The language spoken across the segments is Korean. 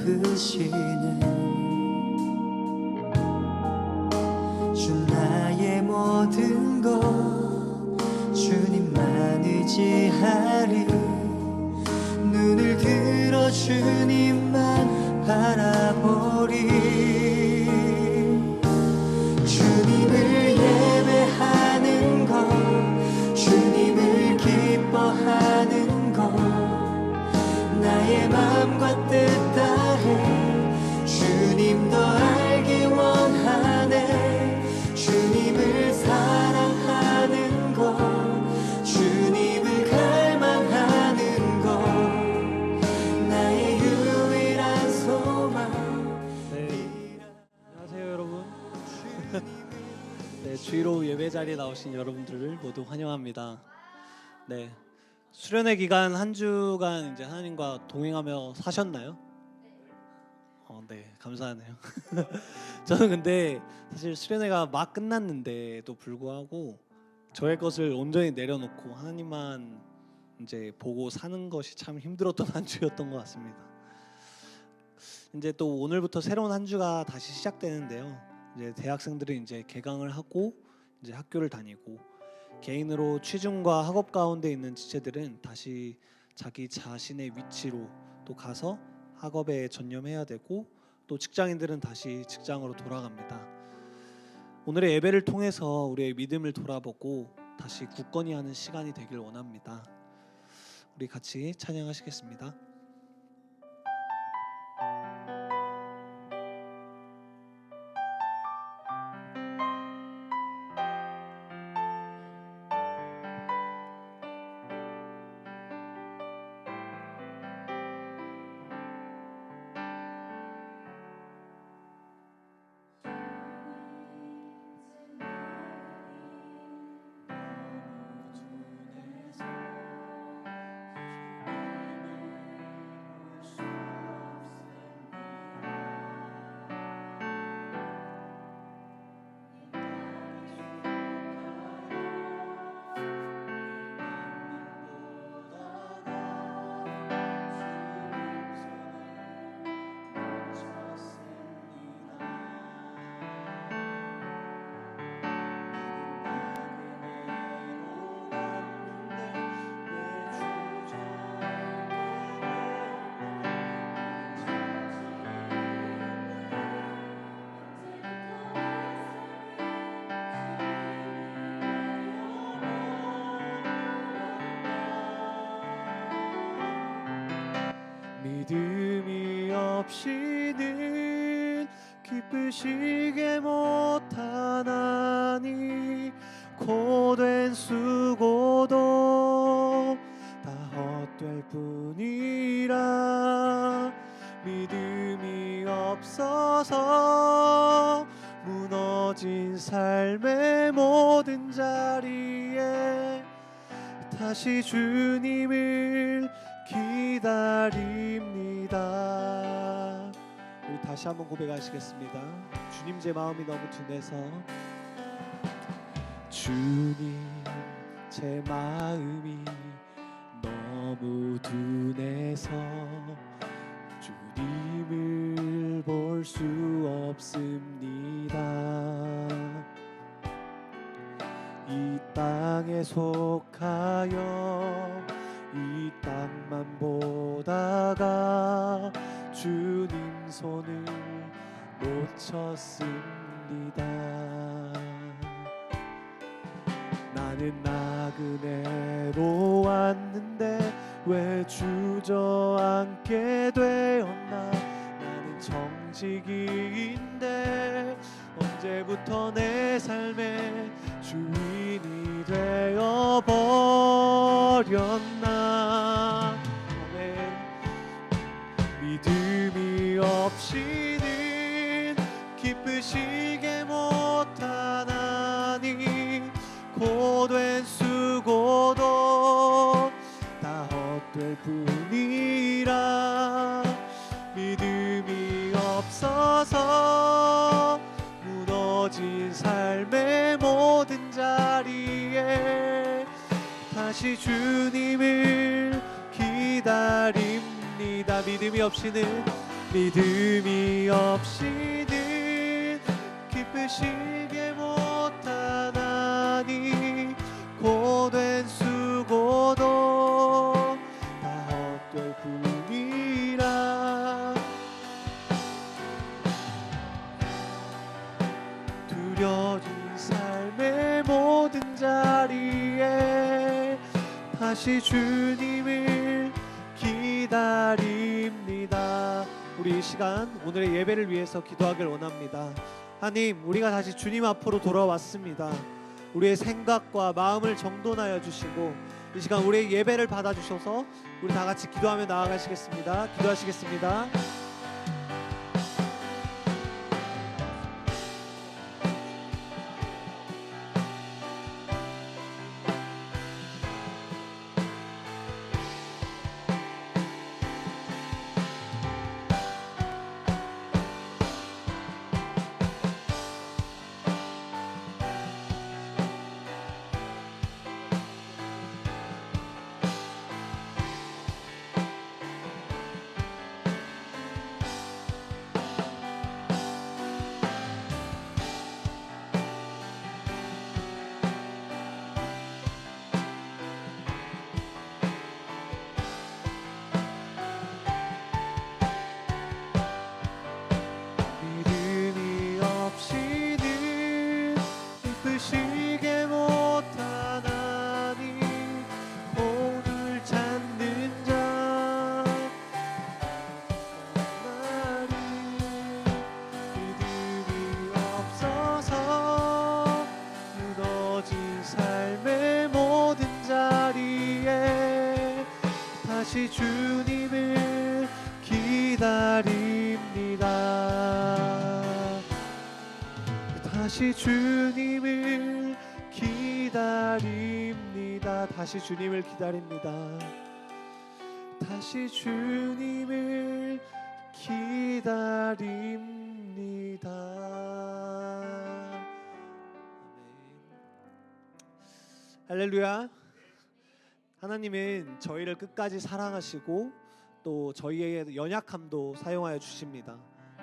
이끄시는 주 나의 모든 것 주님만 의지하리. 눈을 들어 주님만 바라보리. 주님을 예배하는 것 주님을 기뻐하는 것 나의 마음과 뜻 다해 주님 더 알기 원하네. 주님을 사랑하는 것 주님을 갈망하는 것 나의 유일한 소망. 안녕하세요 여러분. 네, 주일오후 예배 자리에 나오신 여러분들을 모두 환영합니다. 네, 수련회 기간 한 주간 이제 하나님과 동행하며 사셨나요? 네, 감사하네요. 저는 근데 사실 수련회가 막 끝났는데도 불구하고 저의 것을 온전히 내려놓고 하나님만 이제 보고 사는 것이 참 힘들었던 한 주였던 것 같습니다. 이제 또 오늘부터 새로운 한 주가 다시 시작되는데요. 이제 대학생들은 이제 개강을 하고 이제 학교를 다니고 개인으로 취준과 학업 가운데 있는 지체들은 다시 자기 자신의 위치로 또 가서 학업에 전념해야 되고 또 직장인들은 다시 직장으로 돌아갑니다. 오늘의 예배를 통해서 우리의 믿음을 돌아보고 다시 굳건히 하는 시간이 되길 원합니다. 우리 같이 찬양하시겠습니다. 믿음이 없이는 기쁘시게 못하나니 고된 수고도 다 헛될 뿐이라. 믿음이 없어서 무너진 삶의 모든 자리에 다시 주님을 기다립니다. 우리 다시 한번 고백하시겠습니다. 주님 제 마음이 너무 둔해서. 주님 제 마음이 너무 둔해서 주님을 볼 수 없습니다. 이 땅에 속하여 이 땅만 보다가 주님 손을 놓쳤습니다. 나는 나그네로 왔는데 왜 주저앉게 되었나. 나는 정직이인데 언제부터 내 삶의 주인이 되어버렸나. 아멘. 믿음이 없이는 기쁘시게 못하나니 고된 수고도 다 헛될 뿐이라. 믿음이 없어서 무너진 삶의 모든 자리에 다시 주님을 기다립니다. 믿음이 없이는 믿음이 없이는 기쁘시게 못하나니 고된 수고도 다 헛될 뿐이라. 두려진 삶의 모든 자리에 다시 주님을 기다립니다. 우리 이 시간 오늘의 예배를 위해서 기도하길 원합니다. 하나님, 우리가 다시 주님 앞으로 돌아왔습니다. 우리의 생각과 마음을 정돈하여 주시고 이 시간 우리의 예배를 받아주셔서 우리 다 같이 기도하며 나아가시겠습니다. 기도하시겠습니다. 믿음이 없이는 기쁘시게 못하나니 오늘 찾는 자 나를 믿음이 없어서 무너진 삶의 모든 자리에 다시 주님을 기다립니다. 다시 주님을 기다립니다. 다시 주님을 기다립니다. 다시 주님을 기다립니다. 아멘. 할렐루야. 하나님은 저희를 끝까지 사랑하시고 또 저희의 연약함도 사용하여 주십니다.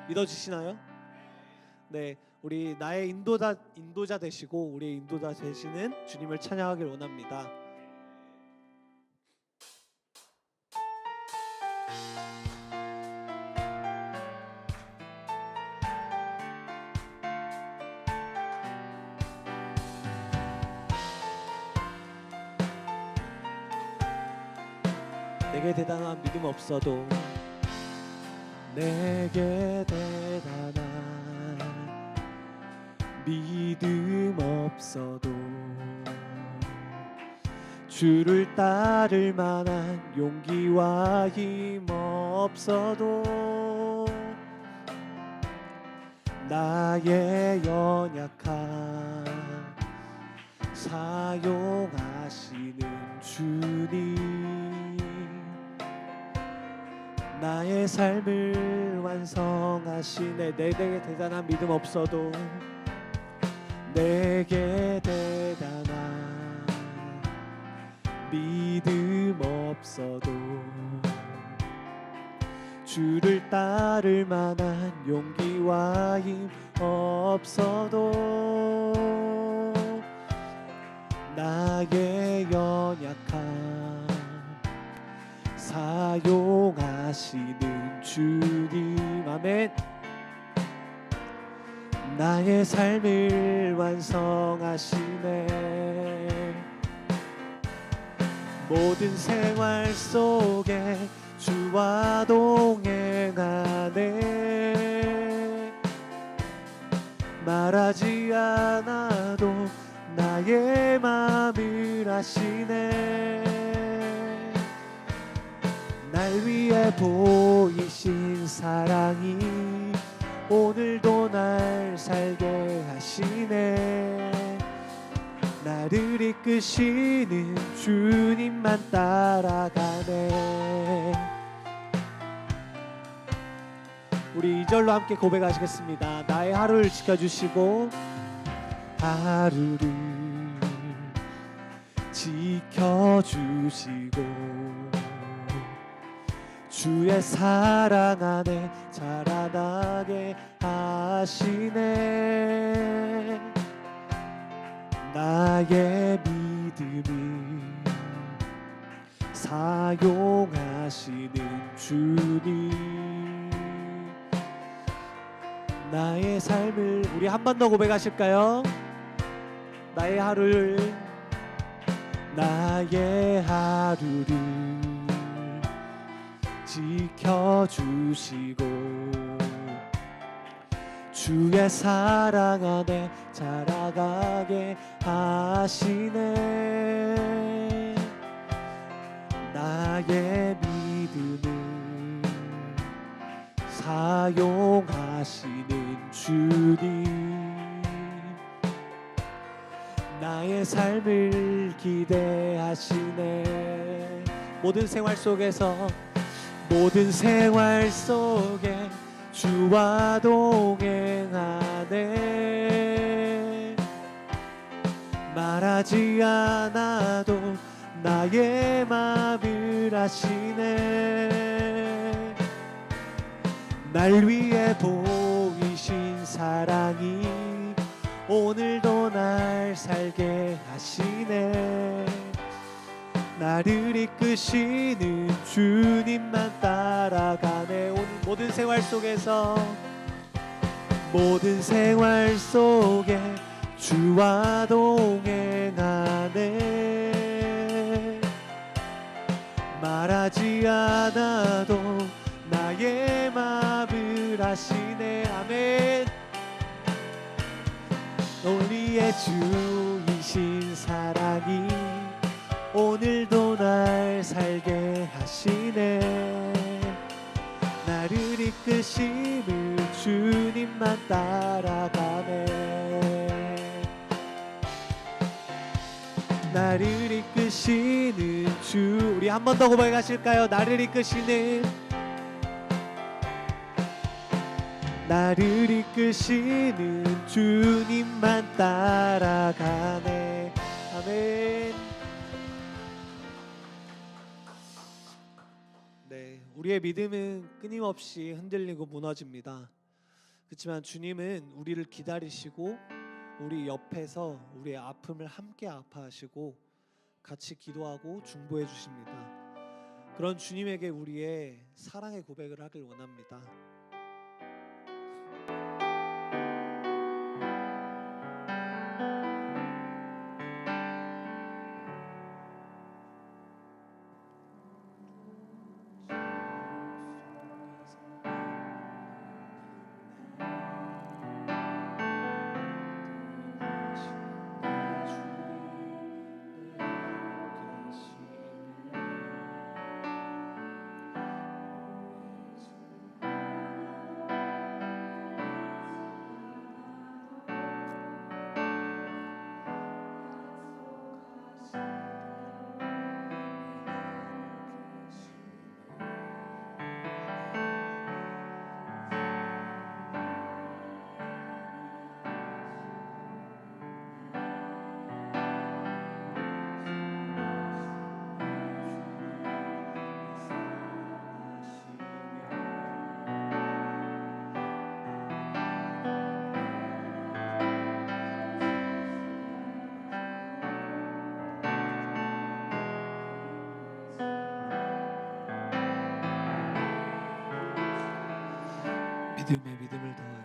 믿어지시나요? 네, 우리 나의 인도자 되시고 우리의 인도자 되시는 주님을 찬양하길 원합니다. 내게 대단한 믿음 없어도 내게 대단한 믿음 없어도 주를 따를 만한 용기와 힘 없어도 나의 연약함 사용하시는 주님 나의 삶을 완성하시네. 내게 대단한 믿음 없어도 내게 대단한 믿음 없어도 주를 따를 만한 용기와 힘 없어도 나의 연약함 사용하시는 주님 아멘. 나의 삶을 완성하시네. 모든 생활 속에 주와 동행하네. 말하지 않아도 나의 마음을 아시네. 날 위해 보이신 사랑이 오늘도 날 살게 하시네. 나를 이끄시는 주님만 따라가네. 우리 2절로 함께 고백하시겠습니다. 나의 하루를 지켜주시고 하루를 지켜주시고 주의 사랑 안에 자라나게 하시네. 나의 믿음을 사용하시는 주님, 나의 삶을 우리 한 번 더 고백하실까요? 나의 하루를 지켜주시고 주의 사랑 안에 자라가게 하시네. 나의 믿음을 사용하시는 주님, 나의 삶을 기대하시네. 모든 생활 속에 주와 동행하네. 말하지 않아도 나의 마음을 아시네. 날 위해 보이신 사랑이 오늘도 날 살게 하시네. 나를 이끄시는 주님만 따라가네. 오늘 모든 생활 속에 주와 동행하네. 말하지 않아도 나의 마음을 아시네. 아멘. 우리의 주이신 사랑이 오늘도 날 살게 하시네. 나를 이끄시는 주님만 따라가네. 나를 이끄시는 주, 우리 한 번 더 고백하실까요? 나를 이끄시는 주님만 따라가네. 아멘. 네, 우리의 믿음은 끊임없이 흔들리고 무너집니다. 그렇지만 주님은 우리를 기다리시고 우리 옆에서 우리의 아픔을 함께 아파하시고 같이 기도하고 중보해 주십니다. 그런 주님에게 우리의 사랑의 고백을 하길 원합니다. 믿음에 믿음을 더하여,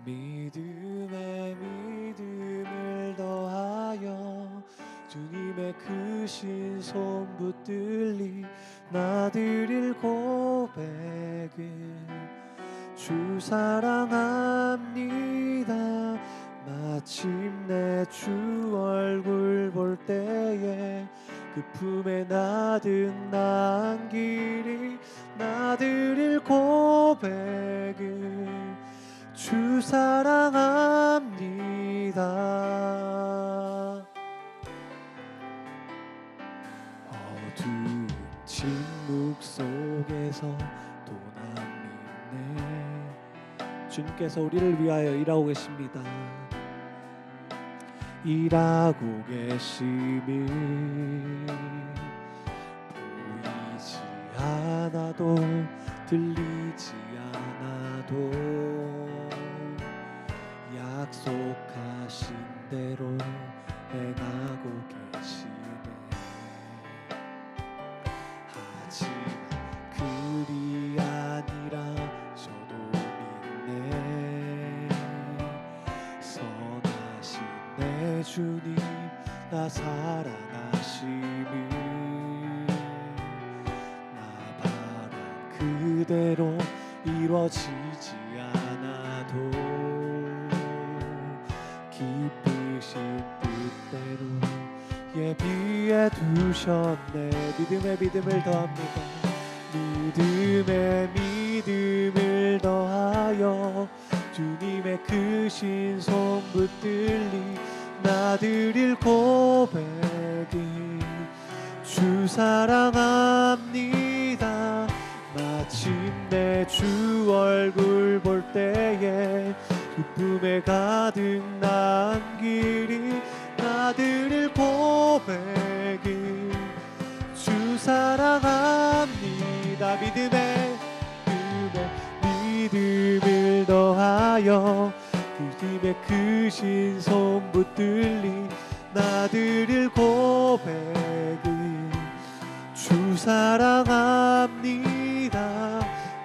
믿음에 믿음을 더하여 주님의 크신 손 붙들리 나드릴 고백은 주 사랑합니다. 마침내 주 얼굴 볼 때에 그 품에 나든 안길이 나드릴 고백은 주 사랑합니다. 어두운 침묵 속에서 또 난 믿네. 주님께서 우리를 위하여 일하고 계십니다. 일하고 계심을 보이지 하나도 들리지 않아도 약속하신 대로 행하고 계시네. 하지만 그리 아니라 저도 믿네. 선하신 내 주님 나 사랑하심을 나 바란 그대로 이루어지지 않아도 기쁘신 뜻대로 예비해 두셨네. 믿음에 믿음을 더합니다. 믿음에 믿음을 더하여 주님의 크신 손 붙들리 나 드릴 고백이 주 사랑합니다. 마침내 주 얼굴 볼 때에 기쁨에 가득 난 길이 나 드릴 고백이 주 사랑합니다. 믿음에 믿음을 더하여 주님의 크신 손 붙들리 나 드릴 고백이 주 사랑합니다.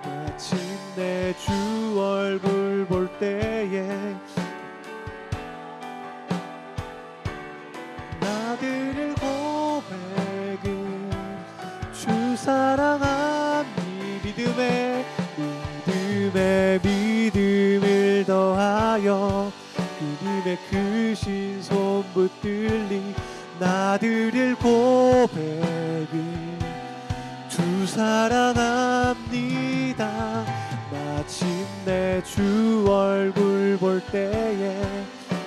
마침내 주 얼굴 볼 때에 나 드릴 고백이 주 사랑합니. 믿음에 믿음을 더하여 주님의 크신 손 붙들리 나 드릴 고백이 주 사랑합니다. 마침내 주 얼굴 볼 때에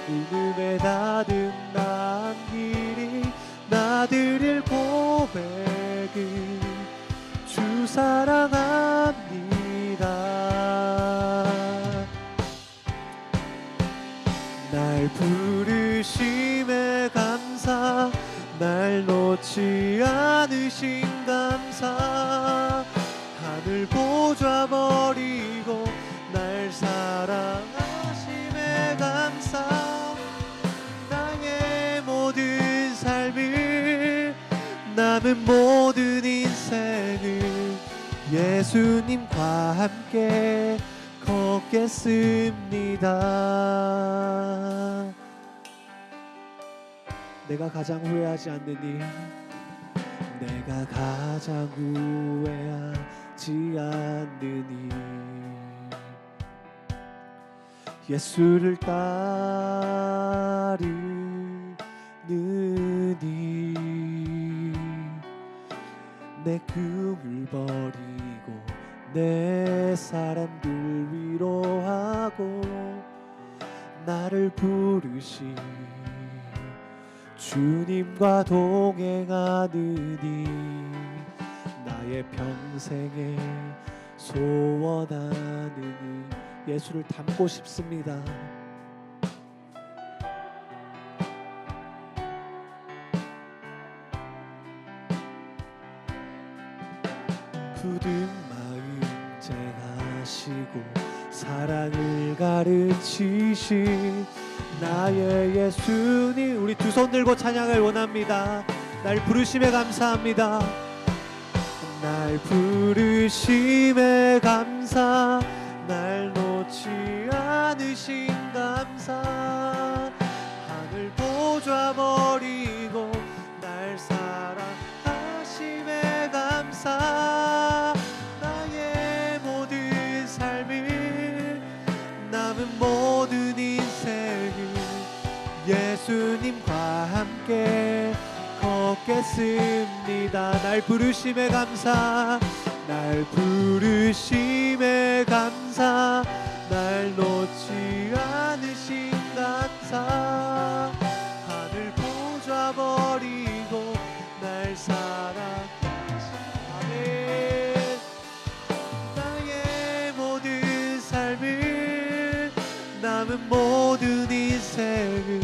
믿음에 가득 난 길이 나 드릴 고백이 주 사랑합니다. 날 부르심에 감사 날 놓지 않으신 감사 하늘 보좌 버리고 날 사랑하심에 감사 나의 모든 삶을 남은 모든 인생을 예수님과 함께 걷겠습니다. 내가 가장 후회하지 않는 일 내가 가장 후회하지 않는 일 예수를 따르는 일 내 꿈을 버리고 내 사람들 위로하고 나를 부르신 주님과 동행하느니 나의 평생에 소원하느니 예수를 닮고 싶습니다. 굳은 마음 쟁하시고 사랑을 가르치신 나의 예수님 우리 두 손 들고 찬양을 원합니다. 날 부르심에 감사합니다. 날 부르심에 감사 날 놓지 않으신 감사 하늘 보좌 버리고 날 사랑하심에 감사 나의 모든 삶을 남은 모든 인생을 예수님과 함께 걷겠습니다. 날 부르심에 감사 날 부르심에 감사 날 놓지 않으신 감사 하늘 보좌 버리고 날 사랑하신 아멘 나의 모든 삶을 남은 모든 인생을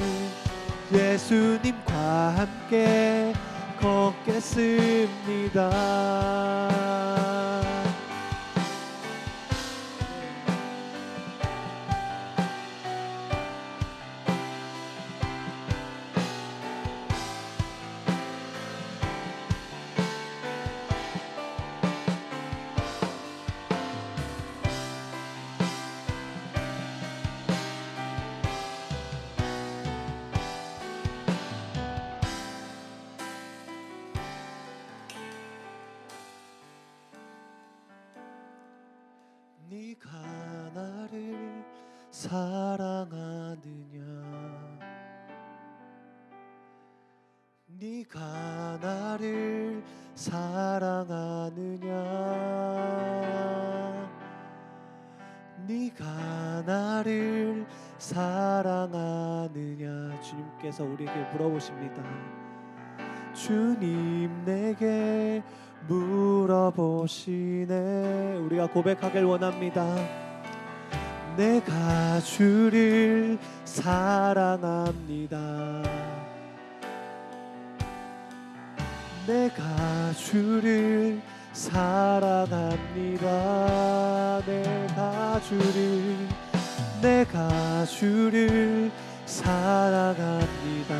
예수님과 함께 걷겠습니다. 네가 나를 사랑하느냐 네가 나를 사랑하느냐 네가 나를 사랑하느냐 주님께서 우리에게 물어보십니다. 주님 내게 물어보시네. 우리가 고백하길 원합니다. 내가 주를 사랑합니다. 내가 주를 사랑합니다. 내가 주를 사랑합니다.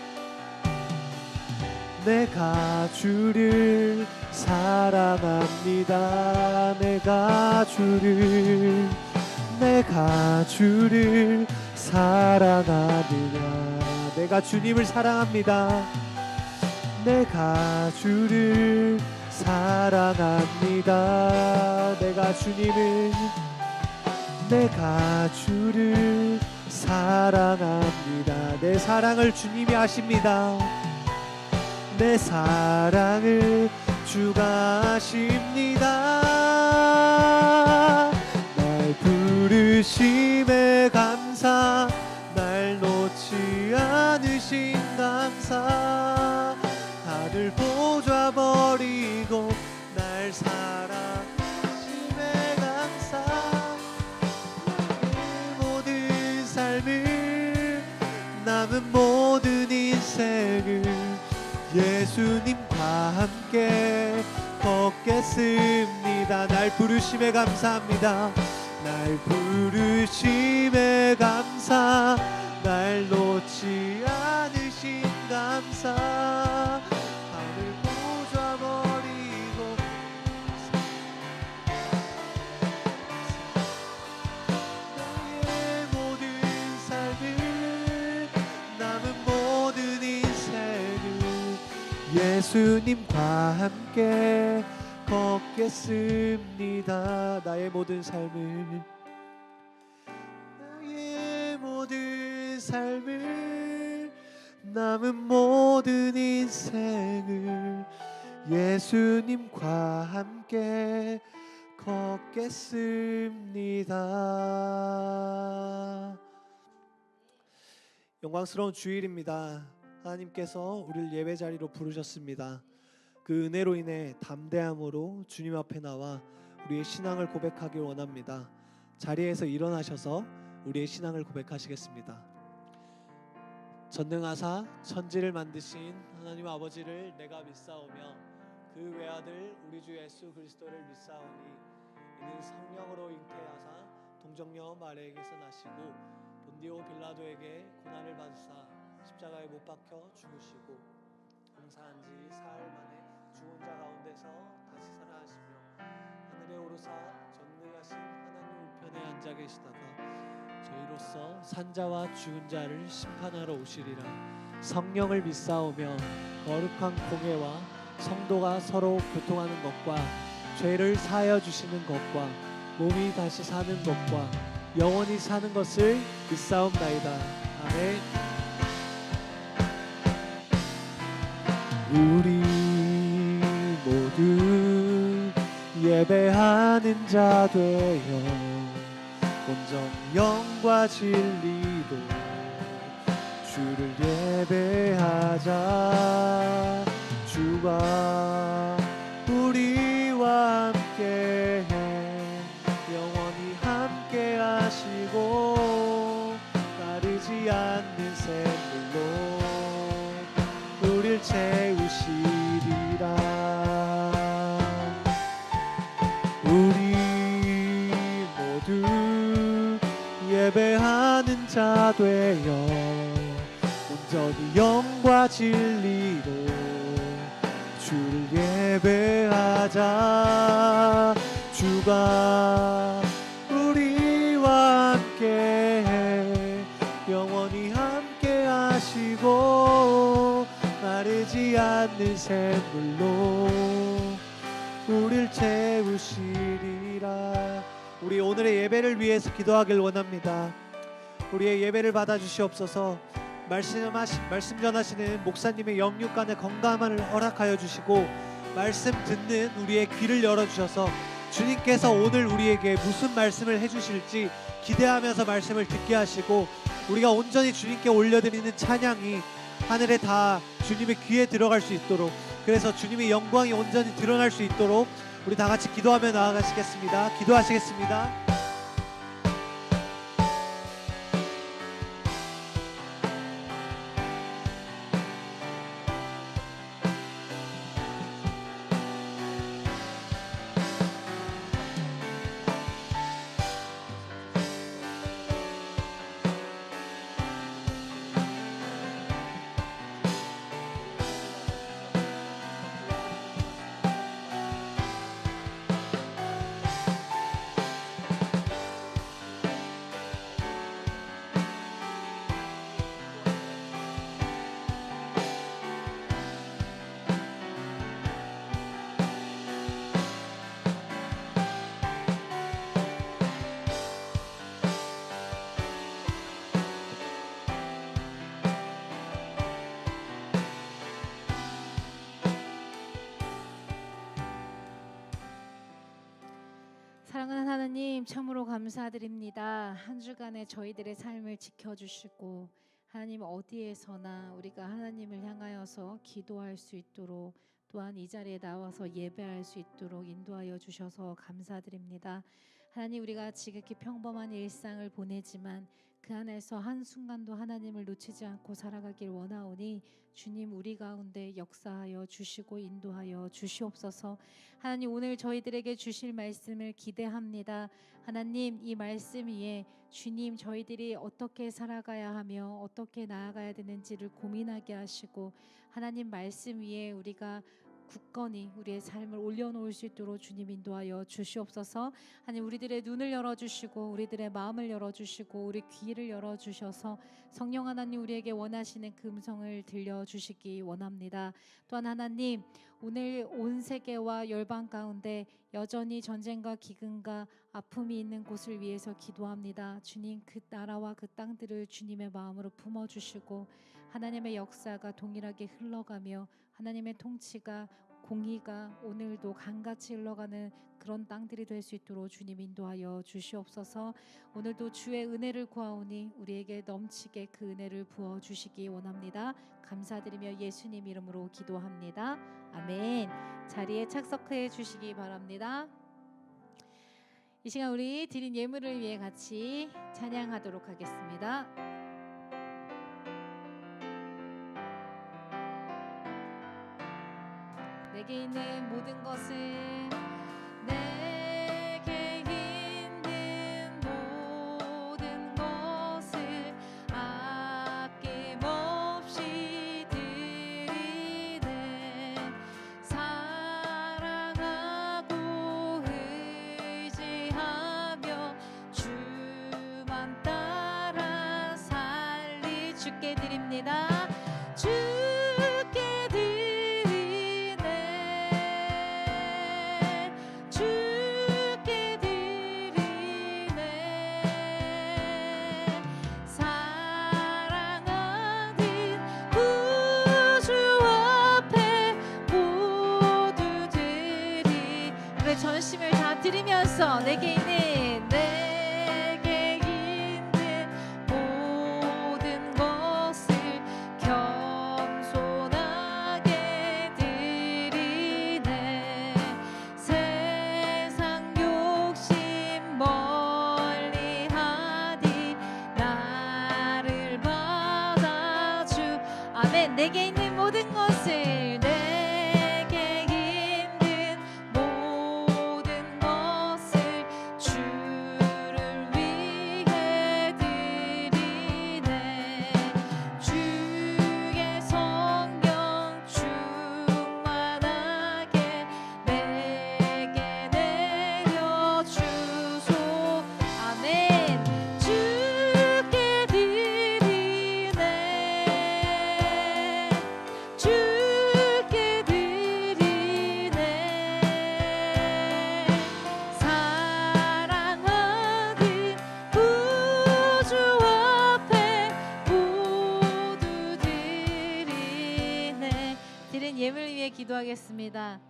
내가 주를 사랑합니다. 내가 주를 사랑하느냐 내가 주님을 사랑합니다. 내가 주를 사랑합니다. 내가 주를 사랑합니다. 내 사랑을 주님이 아십니다. 내 사랑을 주가 아십니다. 날 부르심에 감사 날 놓지 않으신 감사 하늘 보좌 버리고 날 사랑하심에 감사 나의 모든 삶을 남은 모든 인생을 예수님과 함께 걷겠습니다. 날 부르심에 감사합니다. 날 부르심에 감사 날 놓지 않으신 감사 하늘 보좌 버리고 나의 모든 삶을 남은 모든 인생을 예수님과 함께 걷겠습니다. 나의 모든 삶을 남은 모든 인생을 예수님과 함께 걷겠습니다. 영광스러운 주일입니다. 하나님께서 우리를 예배 자리로 부르셨습니다. 그 은혜로 인해 담대함으로 주님 앞에 나와 우리의 신앙을 고백하길 원합니다. 자리에서 일어나셔서 우리의 신앙을 고백하시겠습니다. 전능하사 천지를 만드신 하나님 아버지를 내가 믿사오며 그 외아들 우리 주 예수 그리스도를 믿사오니 이는 성령으로 잉태하사 동정녀 마리아에게서 나시고 본디오 빌라도에게 고난을 받으사 십자가에 못 박혀 죽으시고 장사한 지 사흘 만에 죽은 자 가운데서 다시 살아나시며 하늘에 오르사 전능하신 하나님 우편에 앉아 계시다가 저희로서 산자와 죽은 자를 심판하러 오시리라. 성령을 믿사오며 거룩한 공회와 성도가 서로 교통하는 것과 죄를 사하여 주시는 것과 몸이 다시 사는 것과 영원히 사는 것을 믿사옵나이다. 아멘. 우리 모두 예배하는 자 되어 온전 영과 진리로 주를 예배하자. 주가 우리와 함께 영원히 함께 하시고 마르지 않는 샘물로 우릴 채우시리라. 우리 모두 예배하는 자 되어 온전히 영과 진리로 주를 예배하자. 주가 우리와 함께 영원히 함께 하시고 마르지 않는 샘물로 우릴 채우 주시리라. 우리 오늘의 예배를 위해서 기도하길 원합니다. 우리의 예배를 받아주시옵소서. 말씀 전하시는 목사님의 영육간의 건강함을 허락하여 주시고, 말씀 듣는 우리의 귀를 열어주셔서 주님께서 오늘 우리에게 무슨 말씀을 해주실지 기대하면서 말씀을 듣게 하시고, 우리가 온전히 주님께 올려드리는 찬양이 하늘에 다 주님의 귀에 들어갈 수 있도록, 그래서 주님의 영광이 온전히 드러날 수 있도록 우리 다 같이 기도하며 나아가시겠습니다. 기도하시겠습니다. 사랑하는 하나님, 참으로 감사드립니다. 한 주간의 저희들의 삶을 지켜주시고, 하나님 어디에서나 우리가 하나님을 향하여서 기도할 수 있도록, 또한 이 자리에 나와서 예배할 수 있도록 인도하여 주셔서 감사드립니다. 하나님, 우리가 지극히 평범한 일상을 보내지만 그 안에서 한순간도 하나님을 놓치지 않고 살아가길 원하오니 주님, 우리 가운데 역사하여 주시고 인도하여 주시옵소서. 하나님, 오늘 저희들에게 주실 말씀을 기대합니다. 하나님, 이 말씀 위에 주님, 저희들이 어떻게 살아가야 하며 어떻게 나아가야 되는지를 고민하게 하시고, 하나님 말씀 위에 우리가 굳건히 우리의 삶을 올려놓을 수 있도록 주님 인도하여 주시옵소서. 하나님, 우리들의 눈을 열어주시고 우리들의 마음을 열어주시고 우리 귀를 열어주셔서 성령 하나님, 우리에게 원하시는 그 음성을 들려주시기 원합니다. 또한 하나님, 오늘 온 세계와 열방 가운데 여전히 전쟁과 기근과 아픔이 있는 곳을 위해서 기도합니다. 주님, 그 나라와 그 땅들을 주님의 마음으로 품어주시고 하나님의 역사가 동일하게 흘러가며 하나님의 통치가, 공의가 오늘도 강같이 흘러가는 그런 땅들이 될 수 있도록 주님 인도하여 주시옵소서. 오늘도 주의 은혜를 구하오니 우리에게 넘치게 그 은혜를 부어주시기 원합니다. 감사드리며 예수님 이름으로 기도합니다. 아멘. 자리에 착석해 주시기 바랍니다. 이 시간 우리 드린 예물을 위해 같이 찬양하도록 하겠습니다. 내게 있는 모든 것을, 내게 있는 모든 것을 아낌없이 드리네. 사랑하고 의지하며 주만 따라 살리 주께 드립니다. 주께 드리네. 주께 드리네. 사랑하는 구주 앞에 모두 드리. 그래, 전심을 다 드리면서 내게 있는, 내게 있는 모든 것을 겸손하게 드리네. 세상 욕심 멀리하니 나를 받아주. 아멘. 내게 있는 모든 것을, 내게 있는 모든 것을 주를 기도하겠습니다.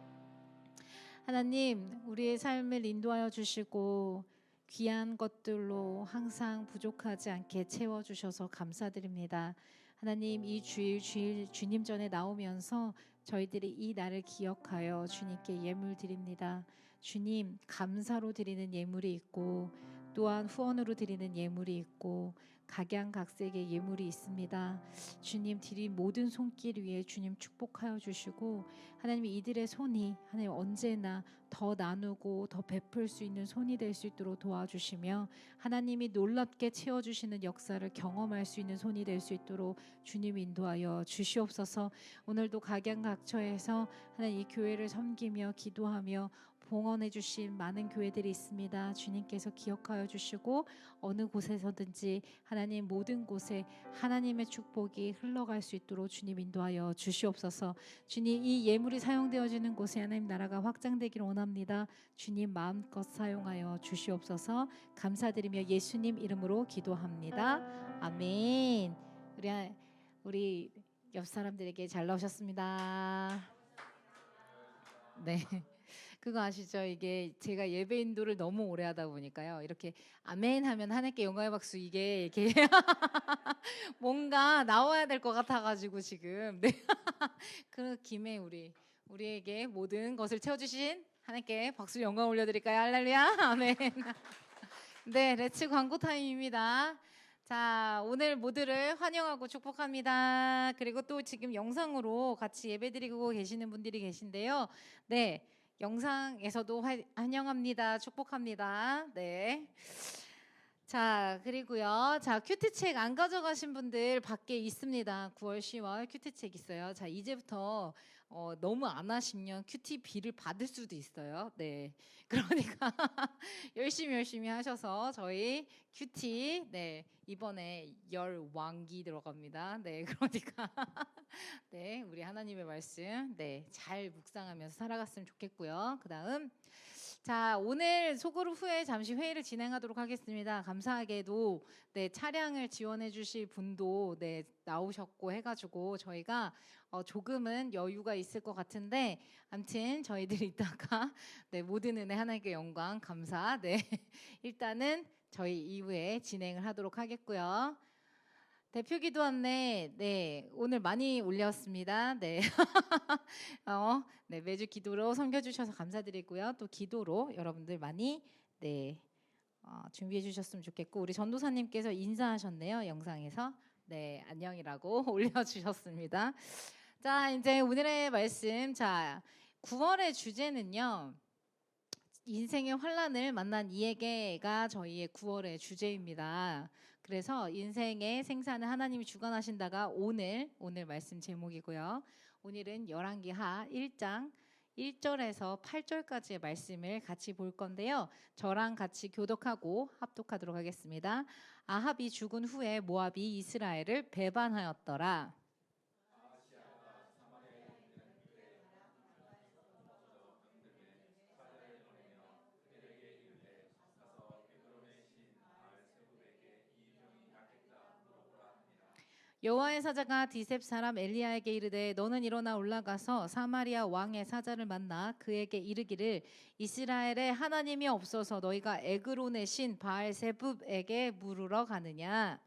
하나님, 우리의 삶을 인도하여 주시고 귀한 것들로 항상 부족하지 않게 채워 주셔서 감사드립니다. 하나님, 이 주일 주님 전에 나오면서 저희들이 이 날을 기억하여 주님께 예물 드립니다. 주님, 감사로 드리는 예물이 있고 또한 후원으로 드리는 예물이 있고 각양각색의 예물이 있습니다. 주님, 드린 모든 손길 위에 주님 축복하여 주시고 하나님, 이들의 손이 하나님 언제나 더 나누고 더 베풀 수 있는 손이 될 수 있도록 도와주시며 하나님이 놀랍게 채워주시는 역사를 경험할 수 있는 손이 될 수 있도록 주님 인도하여 주시옵소서. 오늘도 각양각처에서 하나님 이 교회를 섬기며 기도하며 봉헌해 주신 많은 교회들이 있습니다. 주님께서 기억하여 주시고 어느 곳에서든지 하나님 모든 곳에 하나님의 축복이 흘러갈 수 있도록 주님 인도하여 주시옵소서. 주님, 이 예물이 사용되어지는 곳에 하나님 나라가 확장되기를 원합니다. 주님 마음껏 사용하여 주시옵소서. 감사드리며 예수님 이름으로 기도합니다. 아멘. 우리 옆 사람들에게 잘 나오셨습니다. 네. 그거 아시죠? 이게 제가 예배 인도를 너무 오래 하다 보니까요. 이렇게 아멘 하면 하나님께 영광의 박수 이게 이렇게 뭔가 나와야 될 것 같아가지고 지금 네. 그 김에 우리에게 모든 것을 채워주신 하나님께 박수 영광 올려드릴까요? 할렐루야. 아멘. 네, 레츠 광고 타임입니다. 자, 오늘 모두를 환영하고 축복합니다. 그리고 또 지금 영상으로 같이 예배드리고 계시는 분들이 계신데요. 네. 영상에서도 환영합니다. 축복합니다. 네. 자, 그리고요. 자, 큐티책 안 가져가신 분들 밖에 있습니다. 9월, 10월 큐티책 있어요. 자, 이제부터 너무 안 하시면 큐티비를 받을 수도 있어요. 네. 그러니까 열심히 하셔서 저희 큐티 이번에 열왕기 들어갑니다. 네. 그러니까 네, 우리 하나님의 말씀 잘 묵상하면서 살아갔으면 좋겠고요. 그다음 자, 오늘 소그룹 후에 잠시 회의를 진행하도록 하겠습니다. 감사하게도 차량을 지원해 주실 분도 나오셨고 해가지고 저희가 조금은 여유가 있을 것 같은데 아무튼 저희들이 이따가 모든 은혜 하나님께 영광 감사 일단은 저희 이후에 진행을 하도록 하겠고요. 대표 기도 안내 오늘 많이 올렸습니다. 매주 기도로 섬겨주셔서 감사드리고요. 또 기도로 여러분들 많이 준비해 주셨으면 좋겠고 우리 전도사님께서 인사하셨네요. 영상에서 안녕이라고 올려주셨습니다. 자, 이제 오늘의 말씀. 자, 9월의 주제는요. 인생의 환란을 만난 이에게가 저희의 9월의 주제입니다. 그래서 인생의 생사는 하나님이 주관하신다가 오늘 말씀 제목이고요. 오늘은 열왕기하 1장 1절에서 8절까지의 말씀을 같이 볼 건데요. 저랑 같이 교독하고 합독하도록 하겠습니다. 아합이 죽은 후에 모압이 이스라엘을 배반하였더라. 여호와의 사자가 디셉 사람 엘리야에게 이르되 너는 일어나 올라가서 사마리아 왕의 사자를 만나 그에게 이르기를 이스라엘에 하나님이 없어서 너희가 에그론의 신 바알세붑에게 물으러 가느냐.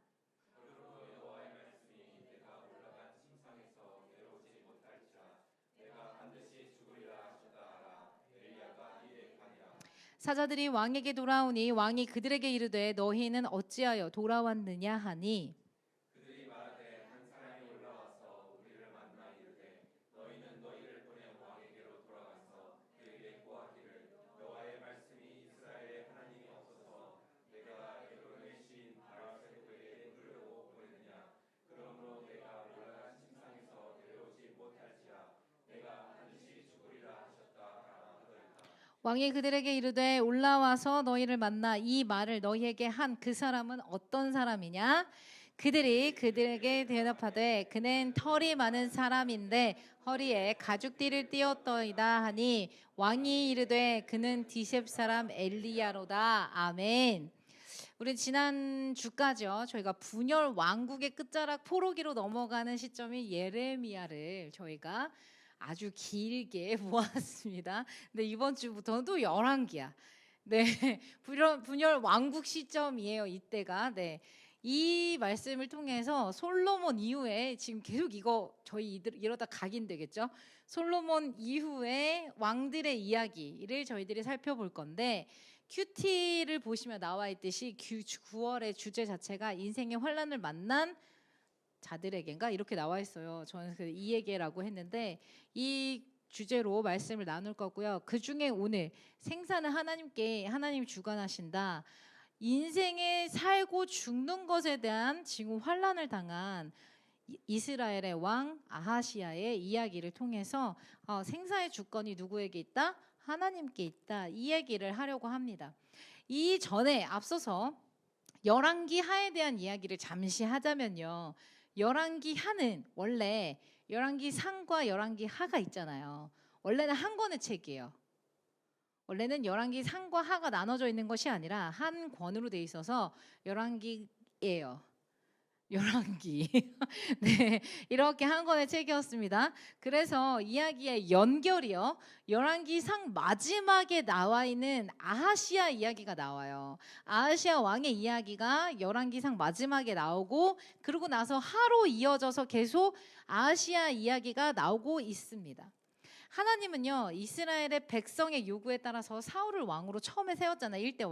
사자들이 왕에게 돌아오니 왕이 그들에게 이르되 너희는 어찌하여 돌아왔느냐 하니 왕이 그들에게 이르되 올라와서 너희를 만나 이 말을 너희에게 한 그 사람은 어떤 사람이냐? 그들이 그들에게 대답하되 그는 털이 많은 사람인데 허리에 가죽띠를 띠었더이다 하니 왕이 이르되 그는 디셉 사람 엘리야로다. 아멘. 우리 지난 주까지요. 저희가 분열 왕국의 끝자락 포로기로 넘어가는 시점이 예레미야를 저희가 아주 길게 모았습니다. 근데 이번 주부터는 또 열왕기야. 네, 분열 왕국 시점이에요. 이때가. 네, 이 말씀을 통해서 솔로몬 이후에 지금 계속 이거 저희 이러다 각인되겠죠. 솔로몬 이후에 왕들의 이야기를 저희들이 살펴볼 건데 큐티를 보시면 나와 있듯이 9월의 주제 자체가 인생의 환란을 만난 자들에게인가 이렇게 나와 있어요. 저는 이에게라고 했는데 이 주제로 말씀을 나눌 거고요. 그 중에 오늘 생사는 하나님께 하나님이 주관하신다. 인생에 살고 죽는 것에 대한 지금 환란을 당한 이스라엘의 왕 아하시아의 이야기를 통해서 생사의 주권이 누구에게 있다? 하나님께 있다. 이 얘기를 하려고 합니다. 이 전에 앞서서 열왕기 하에 대한 이야기를 잠시 하자면요. 열왕기 하는 원래 열왕기 상과 열왕기 하가 있잖아요. 원래는 한 권의 책이에요. 원래는 열왕기 상과 하가 나눠져 있는 것이 아니라 한 권으로 돼 있어서 열왕기예요. 열왕기. 네, 이렇게 한 권의 책이었습니다. 그래서 이야기의 연결이요. 열왕기상 마지막에 나와 있는 아하시아 이야기가 나와요. 아하시아 왕의 이야기가 열왕기상 마지막에 나오고 그러고 나서 하로 이어져서 계속 아하시아 이야기가 나오고 있습니다. 하나님은요 이스라엘의 백성의 요구에 따라서 사울을 왕으로 처음에 세웠잖아요. 1대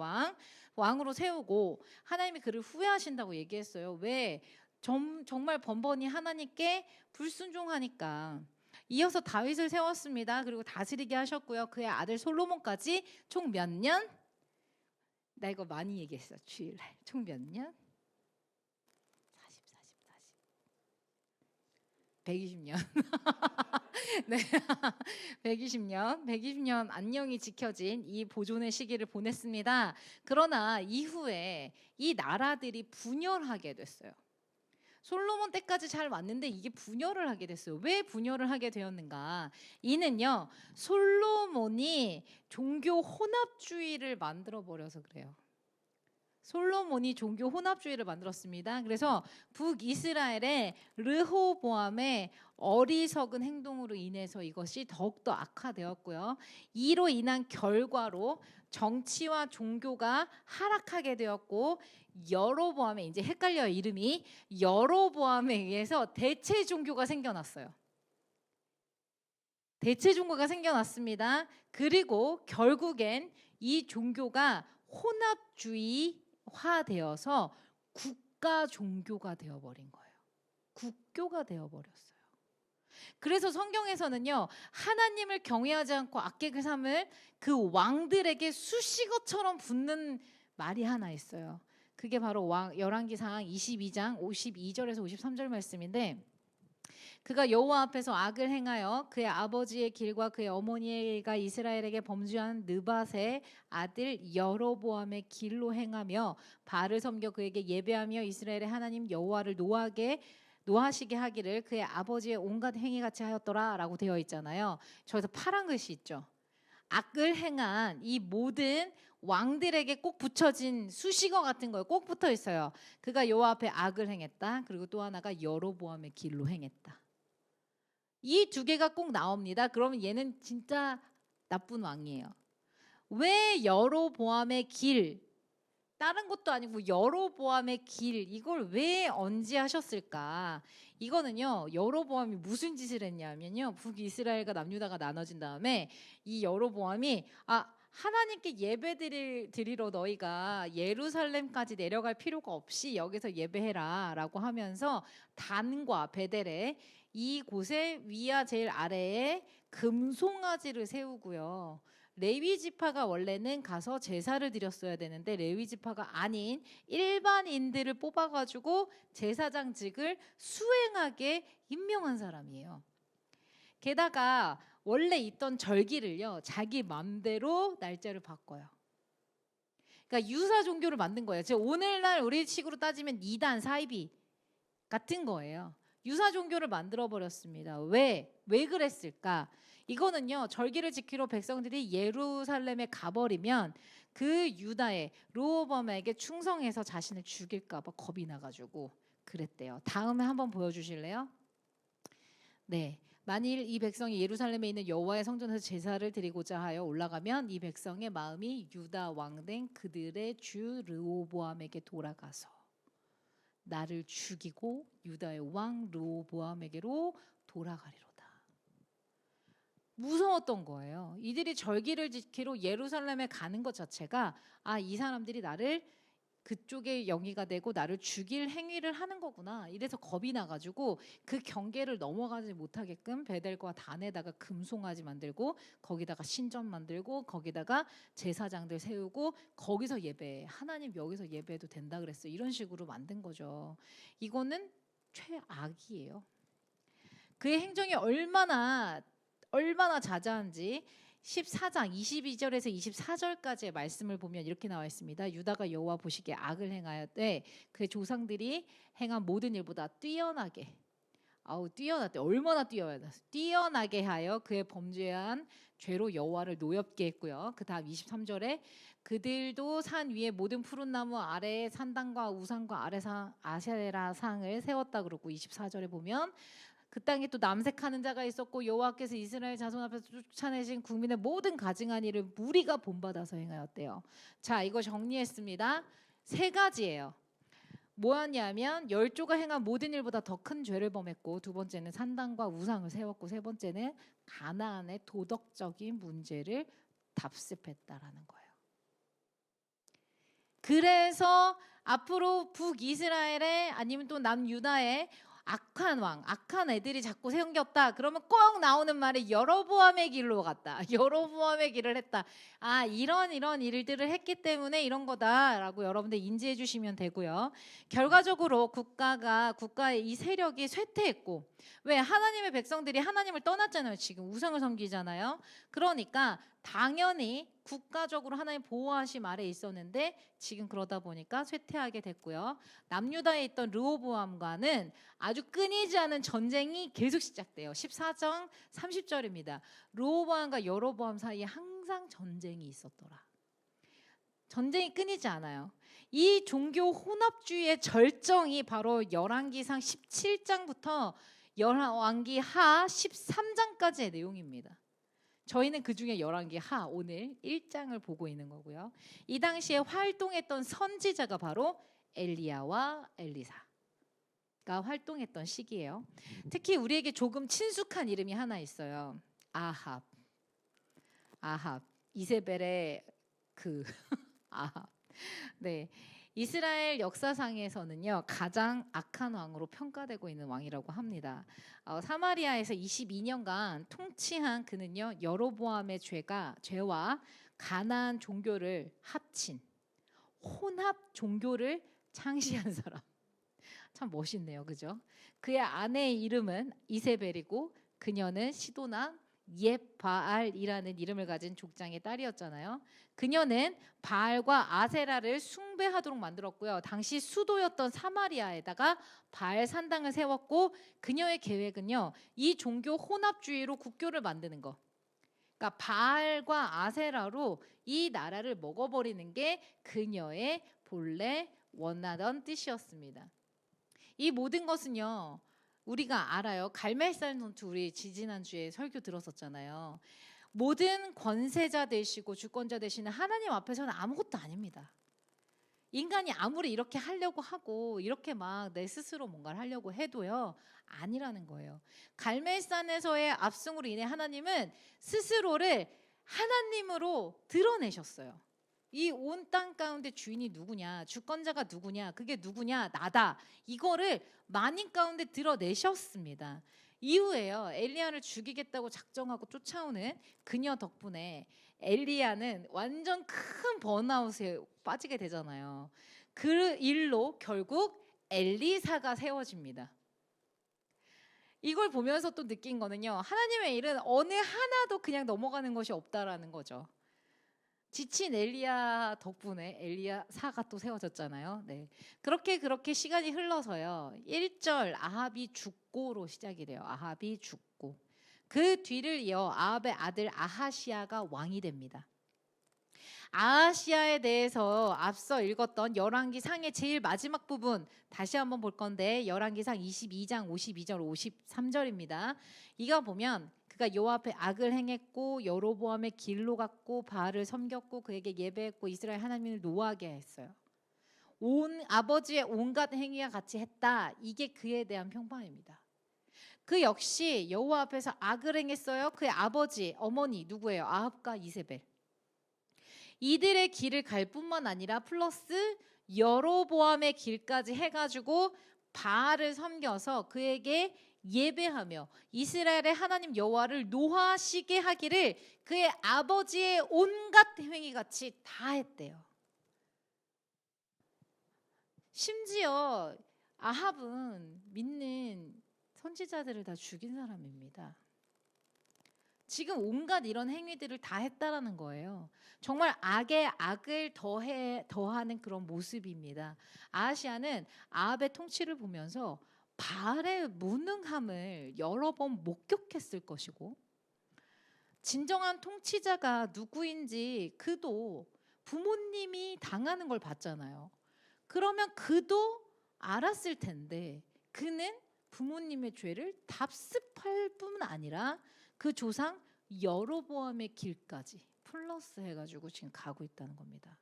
왕으로 세우고 하나님이 그를 후회하신다고 얘기했어요. 왜? 정말 번번이 하나님께 불순종하니까. 이어서 다윗을 세웠습니다. 그리고 다스리게 하셨고요. 그의 아들 솔로몬까지 총 몇 년? 나 이거 많이 얘기했어. 주일날. 총 몇 년? 120년. 네. 120년 안녕히 지켜진 이 보존의 시기를 보냈습니다. 그러나 이후에 이 나라들이 분열하게 됐어요. 솔로몬 때까지 잘 왔는데 이게 분열을 하게 됐어요. 왜 분열을 하게 되었는가? 이는요. 솔로몬이 종교 혼합주의를 만들어 버려서 그래요. 솔로몬이 종교 혼합주의를 만들었습니다. 그래서 북이스라엘의 르호보암의 어리석은 행동으로 인해서 이것이 더욱더 악화되었고요. 이로 인한 결과로 정치와 종교가 하락하게 되었고 여로보암에 이제 헷갈려요. 이름이 여로보암에 의해서 대체 종교가 생겨났어요. 대체 종교가 생겨났습니다. 그리고 결국엔 이 종교가 혼합주의화되어서 국가 종교가 되어버린 거예요. 국교가 되어버렸어요. 그래서 성경에서는요 하나님을 경외하지 않고 악객을 삼을 그 왕들에게 수식어처럼 붙는 말이 하나 있어요. 그게 바로 열왕기상 22장 52절에서 53절 말씀인데 그가 여호와 앞에서 악을 행하여 그의 아버지의 길과 그의 어머니가 이스라엘에게 범죄한 느밧의 아들 여로보암의 길로 행하며 바알을 섬겨 그에게 예배하며 이스라엘의 하나님 여호와를 노하시게 하기를 그의 아버지의 온갖 행위같이 하였더라라고 되어 있잖아요. 저기서 파란 글씨 있죠. 악을 행한 이 모든 왕들에게 꼭 붙여진 수식어 같은 거예요. 꼭 붙어 있어요. 그가 여호와 앞에 악을 행했다. 그리고 또 하나가 여로보암의 길로 행했다. 이 두 개가 꼭 나옵니다. 그러면 얘는 진짜 나쁜 왕이에요. 왜 여로보암의 길? 다른 것도 아니고 여로보암의 길 이걸 왜 언제 하셨을까? 이거는요 여로보암이 무슨 짓을 했냐면요 북이스라엘과 남유다가 나눠진 다음에 이 여로보암이 하나님께 예배 드리러 너희가 예루살렘까지 내려갈 필요가 없이 여기서 예배해라 라고 하면서 단과 베델에 이곳에 위와 제일 아래에 금송아지를 세우고요. 레위 지파가 원래는 가서 제사를 드렸어야 되는데 레위 지파가 아닌 일반인들을 뽑아가지고 제사장직을 수행하게 임명한 사람이에요. 게다가 원래 있던 절기를요 자기 맘대로 날짜를 바꿔요. 그러니까 유사 종교를 만든 거예요. 즉 오늘날 우리 식으로 따지면 이단 사이비 같은 거예요. 유사 종교를 만들어 버렸습니다. 왜 그랬을까? 이거는요 절기를 지키러 백성들이 예루살렘에 가버리면 그 유다의 르호보암에게 충성해서 자신을 죽일까 봐 겁이 나가지고 그랬대요. 다음에 한번 보여주실래요? 네, 만일 이 백성이 예루살렘에 있는 여호와의 성전에서 제사를 드리고자 하여 올라가면 이 백성의 마음이 유다 왕된 그들의 주 르호보암에게 돌아가서 나를 죽이고 유다의 왕 르호보암에게로 돌아가리로다. 무서웠던 거예요. 이들이 절기를 지키러 예루살렘에 가는 것 자체가 이 사람들이 나를 그쪽의 영이가 되고 나를 죽일 행위를 하는 거구나. 이래서 겁이 나가지고 그 경계를 넘어가지 못하게끔 베델과 단에다가 금송아지 만들고 거기다가 신전 만들고 거기다가 제사장들 세우고 거기서 예배해. 하나님 여기서 예배해도 된다 그랬어요. 이런 식으로 만든 거죠. 이거는 최악이에요. 그의 행정이 얼마나 자자한지 14장 22절에서 24절까지의 말씀을 보면 이렇게 나와 있습니다. 유다가 여호와 보시기에 악을 행하였되 그의 조상들이 행한 모든 일보다 뛰어나게 뛰어났대. 얼마나 뛰어나게 하여 그의 범죄한 죄로 여호와를 노엽게 했고요. 그 다음 23절에 그들도 산 위에 모든 푸른 나무 아래에 산당과 우상과 아세라 상을 세웠다 그러고 24절에 보면 그 땅에 또 남색하는 자가 있었고 여호와께서 이스라엘 자손 앞에서 쫓아내신 국민의 모든 가증한 일을 무리가 본받아서 행하였대요. 자, 이거 정리했습니다. 3가지예요. 뭐였냐면 열조가 행한 모든 일보다 더 큰 죄를 범했고, 두 번째는 산당과 우상을 세웠고, 세 번째는 가나안의 도덕적인 문제를 답습했다라는 거예요. 그래서 앞으로 북이스라엘에 아니면 또 남유다에 악한 왕, 악한 애들이 자꾸 생겼다. 그러면 꼭 나오는 말이 여로보암의 길로 갔다. 여로보암의 길을 했다. 이런 일들을 했기 때문에 이런 거다라고 여러분들 인지해 주시면 되고요. 결과적으로 국가의 이 세력이 쇠퇴했고, 왜 하나님의 백성들이 하나님을 떠났잖아요. 지금 우상을 섬기잖아요. 그러니까 당연히 국가적으로 하나님 보호하심 아래 있었는데 지금 그러다 보니까 쇠퇴하게 됐고요. 남유다에 있던 르호보암과는 아주 끊이지 않은 전쟁이 계속 시작돼요. 14장 30절입니다. 르호보암과 여로보암 사이에 항상 전쟁이 있었더라. 전쟁이 끊이지 않아요. 이 종교 혼합주의의 절정이 바로 열왕기상 17장부터 열왕기 하 13장까지의 내용입니다. 저희는 그 중에 열왕기 하 오늘 1장을 보고 있는 거고요. 이 당시에 활동했던 선지자가 바로 엘리야와 엘리사가 활동했던 시기예요. 특히 우리에게 조금 친숙한 이름이 하나 있어요. 아합. 이세벨의 그 아합. 네. 이스라엘 역사상에서는요 가장 악한 왕으로 평가되고 있는 왕이라고 합니다. 사마리아에서 22년간 통치한 그는요 여로보암의 죄와 가나안 종교를 합친 혼합 종교를 창시한 사람. 참 멋있네요, 그죠? 그의 아내의 이름은 이세벨이고 그녀는 시도나 옙바알이라는 이름을 가진 족장의 딸이었잖아요. 그녀는 바알과 아세라를 숭배하도록 만들었고요. 당시 수도였던 사마리아에다가 바알 산당을 세웠고 그녀의 계획은요. 이 종교 혼합주의로 국교를 만드는 거. 그러니까 바알과 아세라로 이 나라를 먹어버리는 게 그녀의 본래 원하던 뜻이었습니다. 이 모든 것은요. 우리가 알아요. 갈멜산 전투 우리 지지난주에 설교 들었었잖아요. 모든 권세자 되시고 주권자 되시는 하나님 앞에서는 아무것도 아닙니다. 인간이 아무리 이렇게 하려고 하고 이렇게 막 내 스스로 뭔가를 하려고 해도요. 아니라는 거예요. 갈멜산에서의 압승으로 인해 하나님은 스스로를 하나님으로 드러내셨어요. 이 온 땅 가운데 주인이 누구냐, 주권자가 누구냐, 그게 누구냐, 나다. 이거를 만인 가운데 드러내셨습니다. 이후에요. 엘리야를 죽이겠다고 작정하고 쫓아오는 그녀 덕분에 엘리야는 완전 큰 번아웃에 빠지게 되잖아요. 그 일로 결국 엘리사가 세워집니다. 이걸 보면서 또 느낀 거는요. 하나님의 일은 어느 하나도 그냥 넘어가는 것이 없다라는 거죠. 지친 엘리야 덕분에 엘리야사가 또 세워졌잖아요. 네. 그렇게 시간이 흘러서요. 1절 아합이 죽고로 시작이 돼요. 아합이 죽고. 그 뒤를 이어 아합의 아들 아하시야가 왕이 됩니다. 아하시아에 대해서 앞서 읽었던 열왕기상의 제일 마지막 부분 다시 한번 볼 건데 열왕기상 22장 52절 53절입니다. 이거 보면 그가 여호와 앞에 악을 행했고 여로보암의 길로 갔고 바알을 섬겼고 그에게 예배했고 이스라엘 하나님을 노하게 했어요. 온 아버지의 온갖 행위와 같이 했다. 이게 그에 대한 평판입니다. 그 역시 여호와 앞에서 악을 행했어요. 그의 아버지, 어머니 누구예요? 아합과 이세벨. 이들의 길을 갈 뿐만 아니라 플러스 여로보암의 길까지 해가지고 바알을 섬겨서 그에게 예배하며 이스라엘의 하나님 여호와를 노하시게 하기를 그의 아버지의 온갖 행위같이 다 했대요. 심지어 아합은 믿는 선지자들을 다 죽인 사람입니다. 지금 온갖 이런 행위들을 다 했다라는 거예요. 정말 악에 악을 더하는 그런 모습입니다. 아하시아는 아합의 통치를 보면서 바알의 무능함을 여러 번 목격했을 것이고 진정한 통치자가 누구인지 그도 부모님이 당하는 걸 봤잖아요. 그러면 그도 알았을 텐데 그는 부모님의 죄를 답습할 뿐 아니라 그 조상 여로보암의 길까지 플러스 해가지고 지금 가고 있다는 겁니다.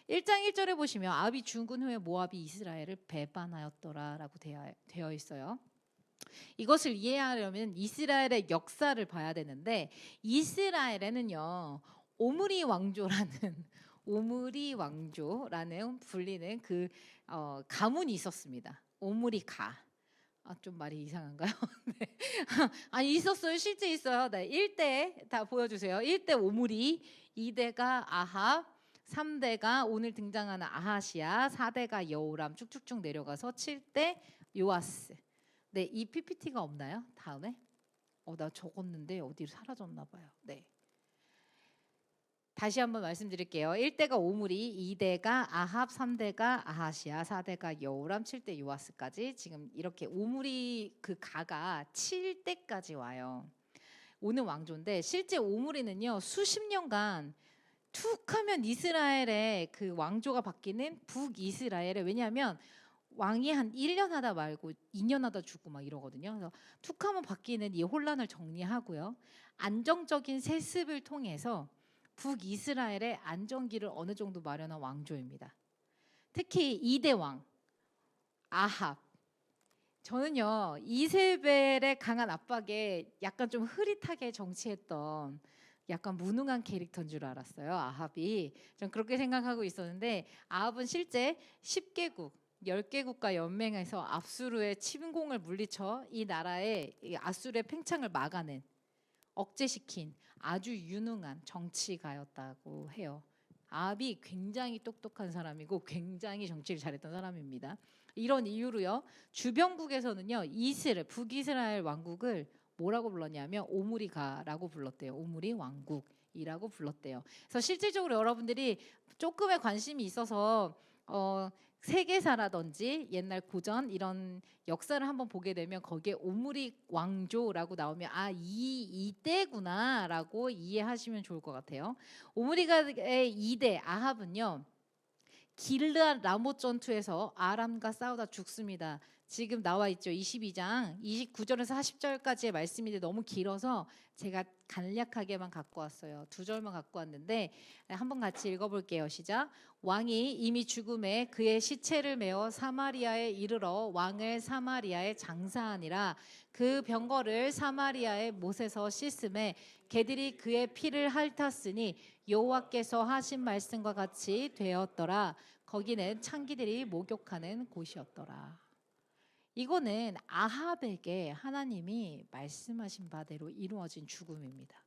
1장 1절에 보시면 아합이 죽은 후에 모압이 이스라엘을 배반하였더라라고 되어 있어요. 이것을 이해하려면 이스라엘의 역사를 봐야 되는데 이스라엘에는요 오므리 왕조라는 불리는 그 가문이 있었습니다. 오므리 가. 좀 말이 이상한가요? 네. 아니 있었어요. 실제 있어요. 네. 1대 다 보여주세요. 1대 오므리, 2대가 아합, 3대가 오늘 등장하는 아하시아, 4대가 여호람 쭉쭉쭉 내려가서 7대 요아스. 네, 이 PPT가 없나요? 다음에? 나 적었는데 어디로 사라졌나 봐요. 네. 다시 한번 말씀드릴게요. 1대가 오므리, 2대가 아합, 3대가 아하시아, 4대가 여호람, 7대 요아스까지 지금 이렇게 오므리 그 가가 7대까지 와요. 오는 왕조인데 실제 오므리는요 수십 년간 툭하면 이스라엘의 그 왕조가 바뀌는 북이스라엘에 왜냐하면 왕이 한 1년 하다 말고 2년 하다 죽고 막 이러거든요. 그래서 툭하면 바뀌는 이 혼란을 정리하고요. 안정적인 세습을 통해서 북이스라엘의 안정기를 어느 정도 마련한 왕조입니다. 특히 2대 왕 아합. 저는요 이세벨의 강한 압박에 약간 좀 흐릿하게 정치했던 약간 무능한 캐릭터인 줄 알았어요. 아합이. 전 그렇게 생각하고 있었는데 아합은 실제 10개국 10개국과 연맹해서 압수르의 침공을 물리쳐 이 나라의 아수르의 팽창을 막아낸 억제시킨 아주 유능한 정치가였다고 해요. 아합이 굉장히 똑똑한 사람이고 굉장히 정치를 잘했던 사람입니다. 이런 이유로요. 주변국에서는요. 북이스라엘 왕국을 뭐라고 불렀냐면 오므리가라고 불렀대요. 오므리 왕국이라고 불렀대요. 그래서 실질적으로 여러분들이 조금의 관심이 있어서 세계사라든지 옛날 고전 이런 역사를 한번 보게 되면 거기에 오므리 왕조라고 나오면 이때구나라고 이해하시면 좋을 것 같아요. 오므리가의 2대 아합은요. 길르앗 라못 전투에서 아람과 싸우다 죽습니다. 지금 나와 있죠. 22장 29절에서 40절까지의 말씀인데 너무 길어서 제가 간략하게만 갖고 왔어요. 2절만 갖고 왔는데 한번 같이 읽어볼게요. 시작. 왕이 이미 죽음에 그의 시체를 메어 사마리아에 이르러 왕을 사마리아에 장사하니라. 그 병거를 사마리아의 못에서 씻음에 개들이 그의 피를 핥았으니 여호와께서 하신 말씀과 같이 되었더라. 거기는 창기들이 목욕하는 곳이었더라. 이거는 아합에게 하나님이 말씀하신 바대로 이루어진 죽음입니다.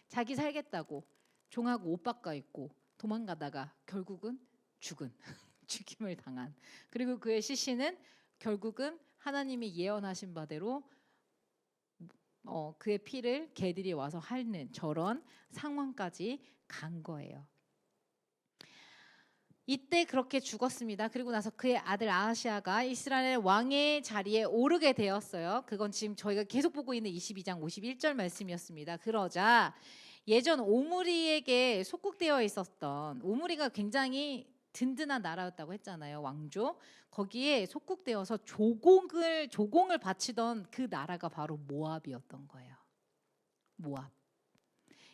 자기 살겠다고 종하고 옷 바꿔 입고 도망가다가 결국은 죽임을 당한. 그리고 그의 시신은 결국은 하나님이 예언하신 바대로 그의 피를 개들이 와서 핥는 저런 상황까지 간 거예요. 이때 그렇게 죽었습니다. 그리고 나서 그의 아들 아하시아가 이스라엘 왕의 자리에 오르게 되었어요. 그건 지금 저희가 계속 보고 있는 22장 51절 말씀이었습니다. 그러자 예전 오므리에게 속국되어 있었던, 오므리가 굉장히 든든한 나라였다고 했잖아요. 왕조. 거기에 속국되어서 조공을 바치던 그 나라가 바로 모압이었던 거예요. 모압.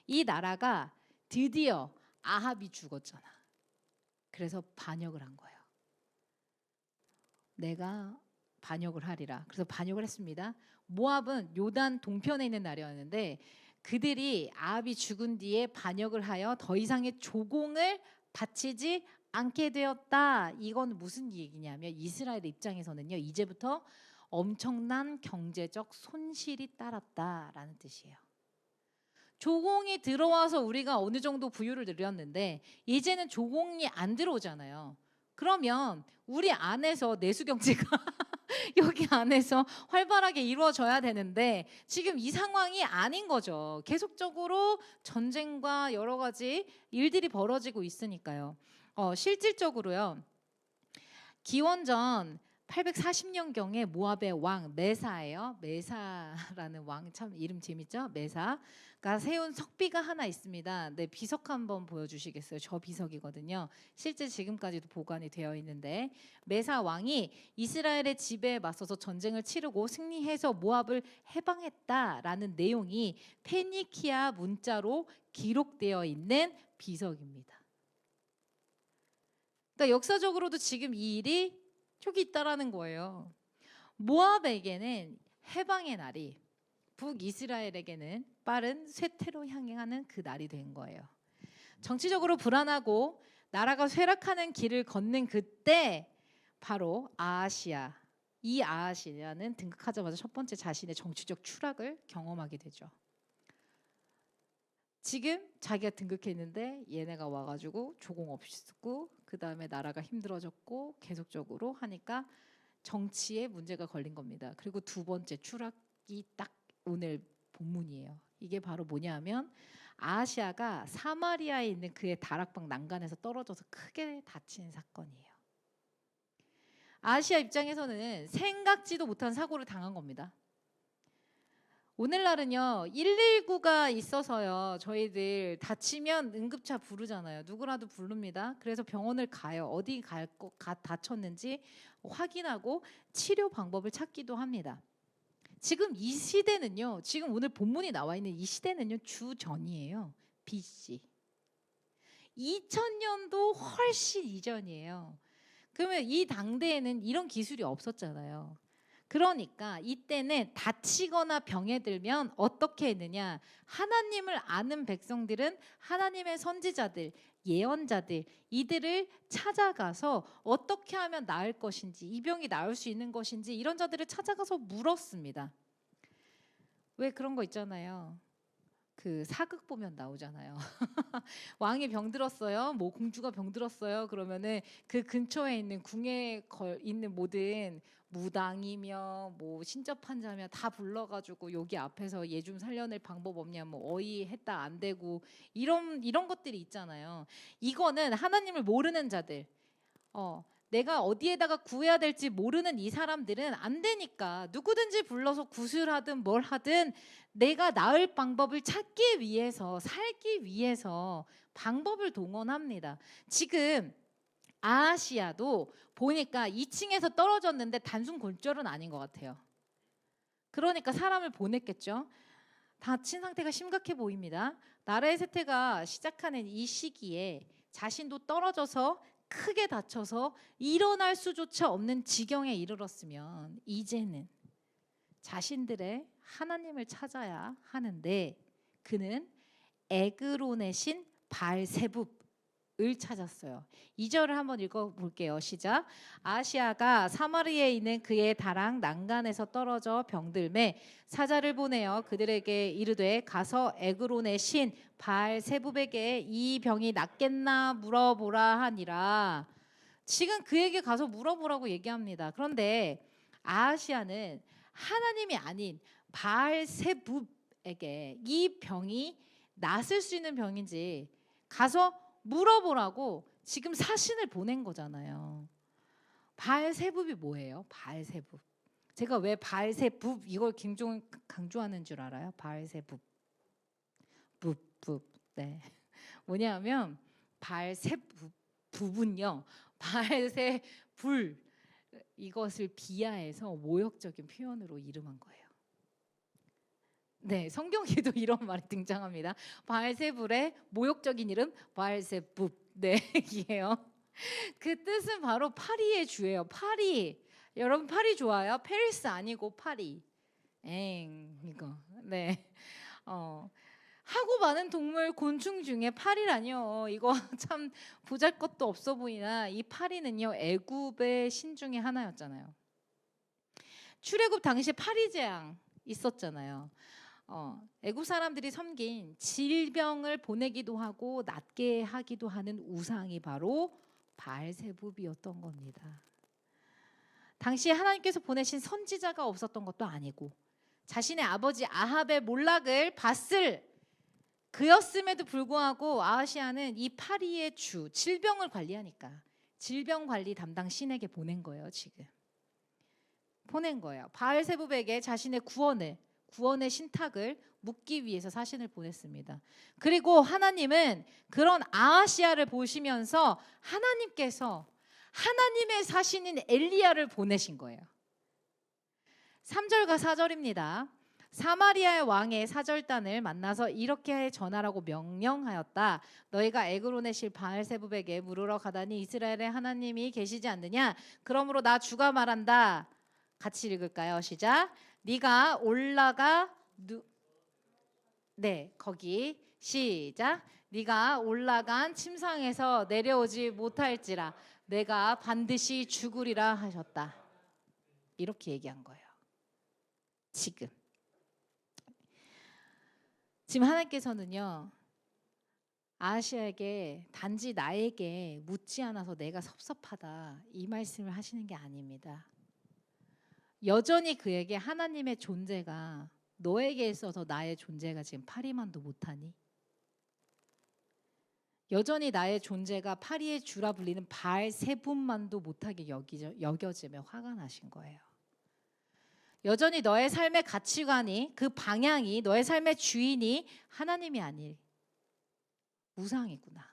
이 나라가 드디어 아합이 죽었잖아. 그래서 반역을 한 거예요. 내가 반역을 하리라. 그래서 반역을 했습니다. 모압은 요단 동편에 있는 나라였는데 그들이 아합이 죽은 뒤에 반역을 하여 더 이상의 조공을 바치지 않게 되었다. 이건 무슨 얘기냐면 이스라엘 입장에서는요. 이제부터 엄청난 경제적 손실이 따랐다라는 뜻이에요. 조공이 들어와서 우리가 어느 정도 부유를 누렸는데 이제는 조공이 안 들어오잖아요. 그러면 우리 안에서 내수 경제가 여기 안에서 활발하게 이루어져야 되는데 지금 이 상황이 아닌 거죠. 계속적으로 전쟁과 여러 가지 일들이 벌어지고 있으니까요. 실질적으로요. 기원전 840년경에 모압의 왕 메사예요. 메사라는 왕 참 이름 재밌죠? 메사가 세운 석비가 하나 있습니다. 네, 비석 한번 보여주시겠어요? 저 비석이거든요. 실제 지금까지도 보관이 되어 있는데 메사 왕이 이스라엘의 지배에 맞서서 전쟁을 치르고 승리해서 모압을 해방했다라는 내용이 페니키아 문자로 기록되어 있는 비석입니다. 그러니까 역사적으로도 지금 이 일이 저기 있다라는 거예요. 모압에게는 해방의 날이, 북이스라엘에게는 빠른 쇠퇴로 향하는 그 날이 된 거예요. 정치적으로 불안하고 나라가 쇠락하는 길을 걷는 그때 바로 아하시아, 이 아하시아는 등극하자마자 첫 번째 자신의 정치적 추락을 경험하게 되죠. 지금 자기가 등극했는데 얘네가 와가지고 조공 없이 쓰고 그 다음에 나라가 힘들어졌고 계속적으로 하니까 정치에 문제가 걸린 겁니다. 그리고 두 번째 추락이 딱 오늘 본문이에요. 이게 바로 뭐냐면 아하시아가 사마리아에 있는 그의 다락방 난간에서 떨어져서 크게 다친 사건이에요. 아하시아 입장에서는 생각지도 못한 사고를 당한 겁니다. 오늘날은요 119가 있어서요 저희들 다치면 응급차 부르잖아요. 누구라도 부릅니다. 그래서 병원을 가요. 어디 다쳤는지 확인하고 치료 방법을 찾기도 합니다. 지금 이 시대는요, 지금 오늘 본문이 나와 있는 이 시대는요 주전이에요. BC 2000년도 훨씬 이전이에요. 그러면 이 당대에는 이런 기술이 없었잖아요. 그러니까 이때는 다치거나 병에 들면 어떻게 했느냐, 하나님을 아는 백성들은 하나님의 선지자들, 예언자들, 이들을 찾아가서 어떻게 하면 나을 것인지, 이 병이 나을 수 있는 것인지 이런 자들을 찾아가서 물었습니다. 왜 그런 거 있잖아요. 그 사극 보면 나오잖아요. 왕이 병들었어요. 뭐 공주가 병들었어요. 그러면은 그 근처에 있는 궁에 있는 모든 무당이며 뭐 신접한 자며 다 불러가지고 여기 앞에서 얘 좀 살려낼 방법 없냐, 뭐 어이 했다 안 되고 이런 것들이 있잖아요. 이거는 하나님을 모르는 자들, 내가 어디에다가 구해야 될지 모르는 이 사람들은 안 되니까 누구든지 불러서 구슬하든 뭘 하든 내가 나을 방법을 찾기 위해서, 살기 위해서 방법을 동원합니다. 지금 아하시아도 보니까 2층에서 떨어졌는데 단순 골절은 아닌 것 같아요. 그러니까 사람을 보냈겠죠. 다친 상태가 심각해 보입니다. 나라의 쇠퇴가 시작하는 이 시기에 자신도 떨어져서 크게 다쳐서 일어날 수조차 없는 지경에 이르렀으면 이제는 자신들의 하나님을 찾아야 하는데 그는 에그론의 신 바알세붑을 찾았어요. 2절을 한번 읽어볼게요. 시작. 아하시아가 사마리아에 있는 그의 다락 난간에서 떨어져 병들매 사자를 보내어 그들에게 이르되 가서 에그론의 신 바알세붑에게 이 병이 낫겠나 물어보라 하니라. 지금 그에게 가서 물어보라고 얘기합니다. 그런데 아하시아는 하나님이 아닌 바알세붑에게 이 병이 낫을 수 있는 병인지 가서 물어보라고 지금 사신을 보낸 거잖아요. 바알세붑이 뭐예요? 바알세붑. 제가 왜 바알세붑 이걸 강조하는 줄 알아요? 바알세붑. 네. 뭐냐면 바알세붑은요. 바알세불 이것을 비하해서 모욕적인 표현으로 이름한 거예요. 네, 성경에도 이런 말이 등장합니다. 바알세불의 모욕적인 이름 바알세붑. 네, 이에요. 그 뜻은 바로 파리의 주예요. 파리. 여러분 파리 좋아요? 페리스 아니고 파리. 이거. 네. 하고 많은 동물 곤충 중에 파리라뇨. 이거 참 보잘것도 없어 보이나 이 파리는요 애굽의 신 중에 하나였잖아요. 출애굽 당시에 파리 재앙 있었잖아요. 애굽 사람들이 섬긴 질병을 보내기도 하고 낫게 하기도 하는 우상이 바로 바알세붑이었던 겁니다. 당시에 하나님께서 보내신 선지자가 없었던 것도 아니고 자신의 아버지 아합의 몰락을 봤을 그였음에도 불구하고 아하시아는 이 파리의 주 질병을 관리하니까 질병 관리 담당 신에게 보낸 거예요. 지금 보낸 거예요. 바알세붑에게 자신의 구원의 신탁을 묻기 위해서 사신을 보냈습니다. 그리고 하나님은 그런 아하시아를 보시면서 하나님께서 하나님의 사신인 엘리야를 보내신 거예요. 3절과 4절입니다. 사마리아의 왕의 사절단을 만나서 이렇게 전하라고 명령하였다. 너희가 에그론의 바알세붑에게 물으러 가다니 이스라엘의 하나님이 계시지 않느냐? 그러므로 나 주가 말한다. 같이 읽을까요? 시작. 네가 올라가 네, 거기 시작. 네가 올라간 침상에서 내려오지 못할지라 내가 반드시 죽으리라 하셨다. 이렇게 얘기한 거예요. 지금 하나님께서는요 아하시아에게 단지 나에게 묻지 않아서 내가 섭섭하다 이 말씀을 하시는 게 아닙니다. 여전히 그에게 하나님의 존재가 너에게 있어서 나의 존재가 지금 파리만도 못하니? 여전히 나의 존재가 파리의 주라 불리는 바알세붑만도 못하게 여겨지며 화가 나신 거예요. 여전히 너의 삶의 가치관이 그 방향이 너의 삶의 주인이 하나님이 아닐 우상이구나.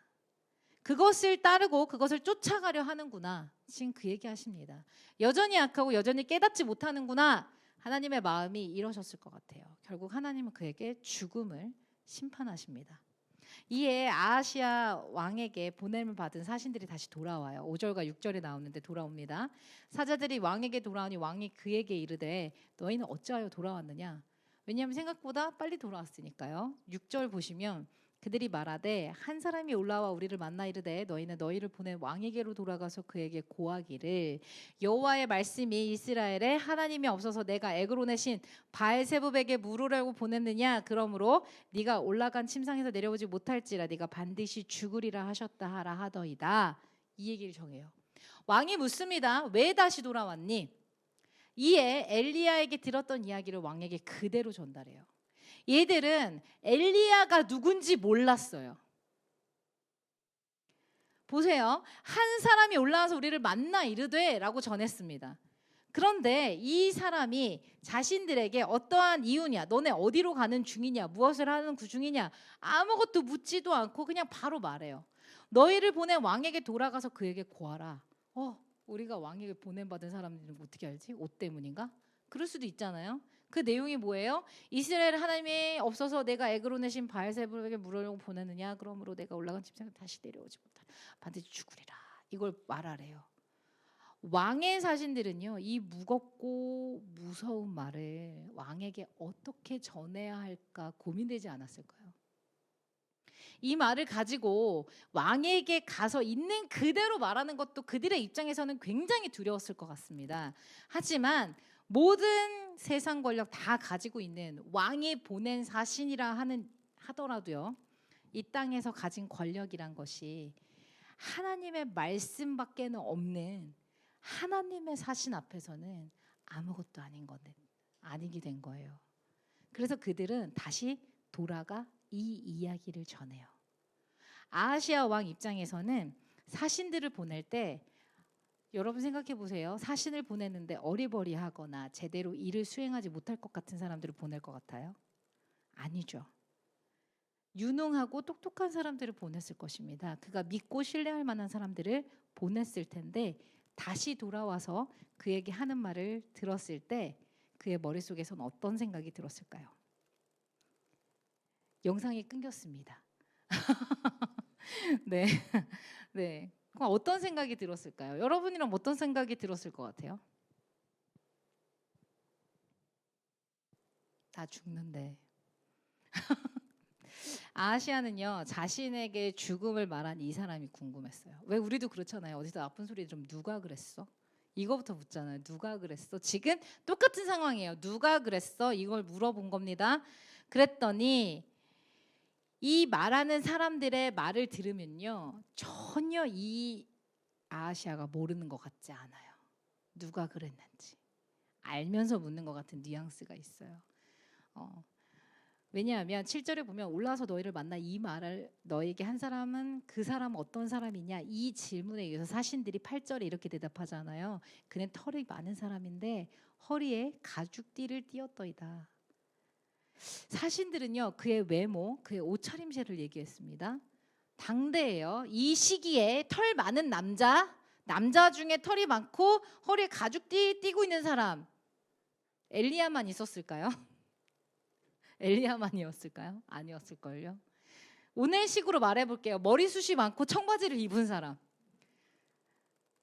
그것을 따르고 그것을 쫓아가려 하는구나. 지금 그 얘기하십니다. 여전히 약하고 여전히 깨닫지 못하는구나. 하나님의 마음이 이러셨을 것 같아요. 결국 하나님은 그에게 죽음을 심판하십니다. 이에 아하시아 왕에게 보냄을 받은 사신들이 다시 돌아와요. 5절과 6절에 나오는데 돌아옵니다. 사자들이 왕에게 돌아오니 왕이 그에게 이르되 너희는 어찌하여 돌아왔느냐? 왜냐하면 생각보다 빨리 돌아왔으니까요. 6절 보시면 그들이 말하되 한 사람이 올라와 우리를 만나 이르되 너희는 너희를 보낸 왕에게로 돌아가서 그에게 고하기를 여호와의 말씀이 이스라엘에 하나님이 없어서 내가 에그론의 신 바알세붑에게 물으라고 보냈느냐? 그러므로 네가 올라간 침상에서 내려오지 못할지라 네가 반드시 죽으리라 하셨다 하라 하더이다. 이 얘기를 정해요. 왕이 묻습니다. 왜 다시 돌아왔니? 이에 엘리야에게 들었던 이야기를 왕에게 그대로 전달해요. 얘들은 엘리야가 누군지 몰랐어요. 보세요. 한 사람이 올라와서 우리를 만나 이르되 라고 전했습니다. 그런데 이 사람이 자신들에게 어떠한 이유냐, 너네 어디로 가는 중이냐, 무엇을 하는 그 중이냐 아무것도 묻지도 않고 그냥 바로 말해요. 너희를 보낸 왕에게 돌아가서 그에게 고하라. 우리가 왕에게 보냄받은 사람들은 어떻게 알지? 옷 때문인가? 그럴 수도 있잖아요. 그 내용이 뭐예요? 이스라엘 하나님이 없어서 내가 에그론의 신 바알세붑에게 물으려고 보냈느냐? 그러므로 내가 올라간 침상에 다시 내려오지 못하 반드시 죽으리라. 이걸 말하래요. 왕의 사신들은요 이 무겁고 무서운 말을 왕에게 어떻게 전해야 할까 고민되지 않았을까요? 이 말을 가지고 왕에게 가서 있는 그대로 말하는 것도 그들의 입장에서는 굉장히 두려웠을 것 같습니다. 하지만 모든 세상 권력 다 가지고 있는 왕이 보낸 사신이라 하더라도요 이 땅에서 가진 권력이란 것이 하나님의 말씀밖에는 없는 하나님의 사신 앞에서는 아무것도 아니게 된 거예요. 그래서 그들은 다시 돌아가 이 이야기를 전해요. 아하시아 왕 입장에서는 사신들을 보낼 때 여러분 생각해 보세요. 사신을 보냈는데 어리버리하거나 제대로 일을 수행하지 못할 것 같은 사람들을 보낼 것 같아요? 아니죠. 유능하고 똑똑한 사람들을 보냈을 것입니다. 그가 믿고 신뢰할 만한 사람들을 보냈을 텐데 다시 돌아와서 그에게 하는 말을 들었을 때 그의 머릿속에선 어떤 생각이 들었을까요? 영상이 끊겼습니다. 네. 네. 그럼 어떤 생각이 들었을까요? 여러분이랑 어떤 생각이 들었을 것 같아요? 다 죽는데. 아하시아는요 자신에게 죽음을 말한 이 사람이 궁금했어요. 왜 우리도 그렇잖아요. 어디서 나쁜 소리 들으면 누가 그랬어? 이거부터 묻잖아요. 누가 그랬어? 지금 똑같은 상황이에요. 누가 그랬어? 이걸 물어본 겁니다. 그랬더니 이 말하는 사람들의 말을 들으면요 전혀 이 아하시아가 모르는 것 같지 않아요. 누가 그랬는지 알면서 묻는 것 같은 뉘앙스가 있어요. 왜냐하면 7절에 보면 올라와서 너희를 만나 이 말을 너에게 한 사람은 그 사람은 어떤 사람이냐 이 질문에 의해서 사신들이 8절에 이렇게 대답하잖아요. 그는 털이 많은 사람인데 허리에 가죽띠를 띄었더이다. 사신들은요 그의 외모, 그의 옷차림새를 얘기했습니다. 당대예요. 이 시기에 털 많은 남자 중에 털이 많고 허리에 가죽띠 띄고 있는 사람 엘리야만 있었을까요? 엘리야만이었을까요? 아니었을걸요. 오늘식으로 말해볼게요. 머리숱이 많고 청바지를 입은 사람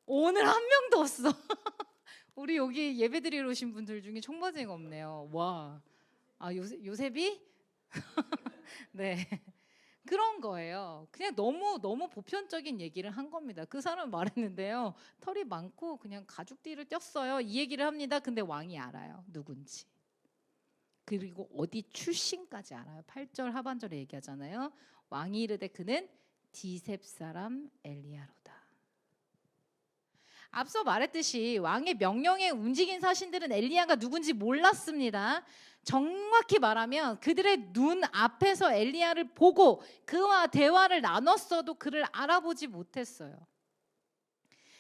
오늘 한 명도 없어. 우리 여기 예배드리러 오신 분들 중에 청바지가 없네요. 와, 요셉이? 네, 그런 거예요. 그냥 너무 보편적인 얘기를 한 겁니다. 그 사람 말했는데요. 털이 많고 그냥 가죽띠를 꼈어요. 이 얘기를 합니다. 근데 왕이 알아요. 누군지. 그리고 어디 출신까지 알아요. 8절 하반절에 얘기하잖아요. 왕이 이르되 그는 디셉 사람 엘리야로다. 앞서 말했듯이 왕의 명령에 움직인 사신들은 엘리야가 누군지 몰랐습니다. 정확히 말하면 그들의 눈 앞에서 엘리야를 보고 그와 대화를 나눴어도 그를 알아보지 못했어요.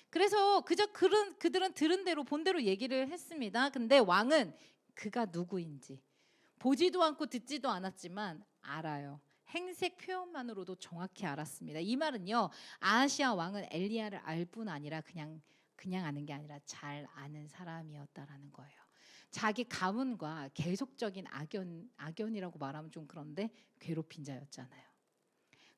그래서 그저 그들은 들은 대로 본 대로 얘기를 했습니다. 근데 왕은 그가 누구인지 보지도 않고 듣지도 않았지만 알아요. 행색 표현만으로도 정확히 알았습니다. 이 말은요. 아하시아 왕은 엘리야를 알 뿐 아니라 그냥 아는 게 아니라 잘 아는 사람이었다라는 거예요. 자기 가문과 계속적인 악연이라고 말하면 좀 그런데 괴롭힌 자였잖아요.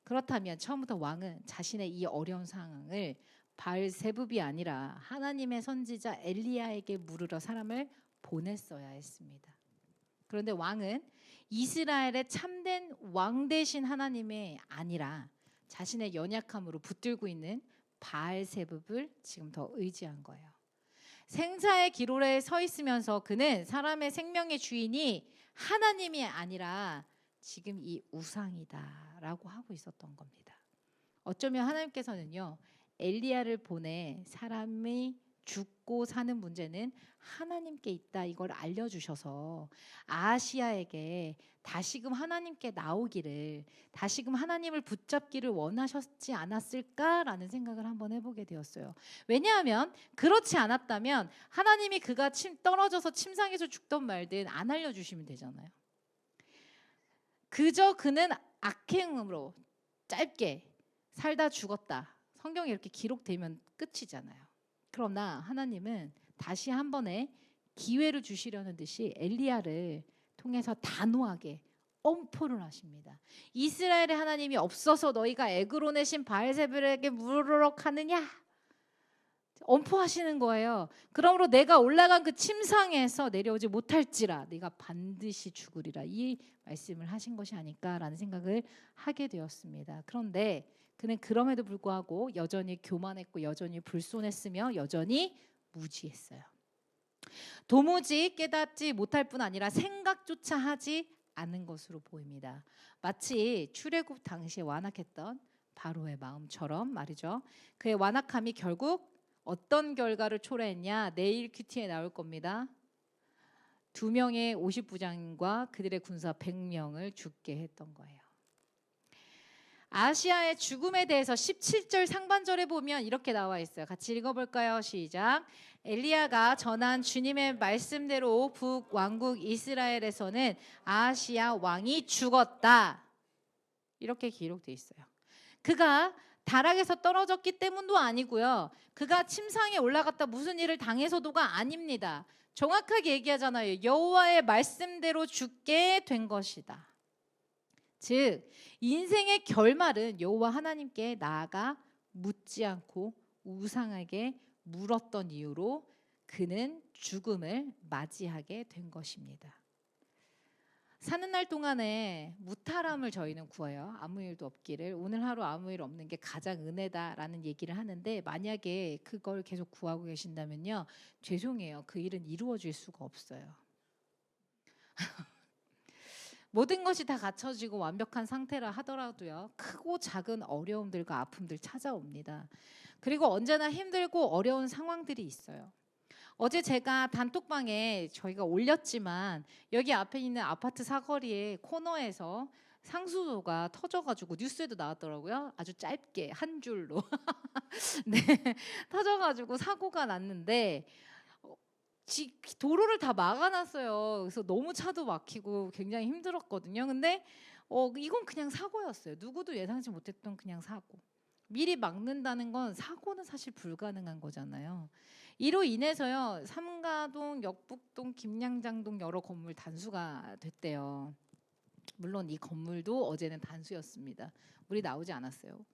그렇다면 처음부터 왕은 자신의 이 어려운 상황을 바알세붑이 아니라 하나님의 선지자 엘리야에게 물으러 사람을 보냈어야 했습니다. 그런데 왕은 이스라엘의 참된 왕 되신 하나님이 아니라 자신의 연약함으로 붙들고 있는 바알세붑을 지금 더 의지한 거예요. 생사의 기로에 서 있으면서 그는 사람의 생명의 주인이 하나님이 아니라 지금 이 우상이다라고 하고 있었던 겁니다. 어쩌면 하나님께서는요. 엘리야를 보내 사람이 죽고 사는 문제는 하나님께 있다 이걸 알려주셔서 아하시아에게 다시금 하나님께 나오기를 다시금 하나님을 붙잡기를 원하셨지 않았을까라는 생각을 한번 해보게 되었어요. 왜냐하면 그렇지 않았다면 하나님이 그가 떨어져서 침상에서 죽던 말든 안 알려주시면 되잖아요. 그저 그는 악행으로 짧게 살다 죽었다. 성경에 이렇게 기록되면 끝이잖아요. 그러나 하나님은 다시 한 번의 기회를 주시려는 듯이 엘리야를 통해서 단호하게 엄포를 하십니다. 이스라엘의 하나님이 없어서 너희가 에그론의 신 바알세붑에게 물으러 가느냐? 엄포하시는 거예요. 그러므로 내가 올라간 그 침상에서 내려오지 못할지라 네가 반드시 죽으리라. 이 말씀을 하신 것이 아닐까라는 생각을 하게 되었습니다. 그런데 그는 그럼에도 불구하고 여전히 교만했고 여전히 불손했으며 여전히 무지했어요. 도무지 깨닫지 못할 뿐 아니라 생각조차 하지 않은 것으로 보입니다. 마치 출애굽 당시에 완악했던 바로의 마음처럼 말이죠. 그의 완악함이 결국 어떤 결과를 초래했냐? 내일 큐티에 나올 겁니다. 2명의 50부장과 그들의 군사 100명을 죽게 했던 거예요. 아시아의 죽음에 대해서 17절 상반절에 보면 이렇게 나와 있어요. 같이 읽어볼까요? 시작. 엘리야가 전한 주님의 말씀대로 북왕국 이스라엘에서는 아하시야 왕이 죽었다. 이렇게 기록돼 있어요. 그가 다락에서 떨어졌기 때문도 아니고요. 그가 침상에 올라갔다 무슨 일을 당해서도가 아닙니다. 정확하게 얘기하잖아요. 여호와의 말씀대로 죽게 된 것이다. 즉 인생의 결말은 여호와 하나님께 나아가 묻지 않고 우상에게 물었던 이유로 그는 죽음을 맞이하게 된 것입니다. 사는 날 동안에 무탈함을 저희는 구해요. 아무 일도 없기를. 오늘 하루 아무 일 없는 게 가장 은혜다라는 얘기를 하는데, 만약에 그걸 계속 구하고 계신다면요, 죄송해요. 그 일은 이루어질 수가 없어요. 모든 것이 다 갖춰지고 완벽한 상태라 하더라도요, 크고 작은 어려움들과 아픔들 찾아옵니다. 그리고 언제나 힘들고 어려운 상황들이 있어요. 어제 제가 단톡방에 저희가 올렸지만 여기 앞에 있는 아파트 사거리의 코너에서 상수도가 터져가지고 뉴스에도 나왔더라고요. 아주 짧게 한 줄로 네, 터져가지고 사고가 났는데 도로를 다 막아놨어요. 그래서 너무 차도 막히고 굉장히 힘들었거든요. 근데 이건 그냥 사고였어요. 누구도 예상치 못했던 그냥 사고. 미리 막는다는 건 사고는 사실 불가능한 거잖아요. 이로 인해서요, 삼가동, 역북동, 김양장동 여러 건물 단수가 됐대요. 물론 이 건물도 어제는 단수였습니다. 물이 나오지 않았어요.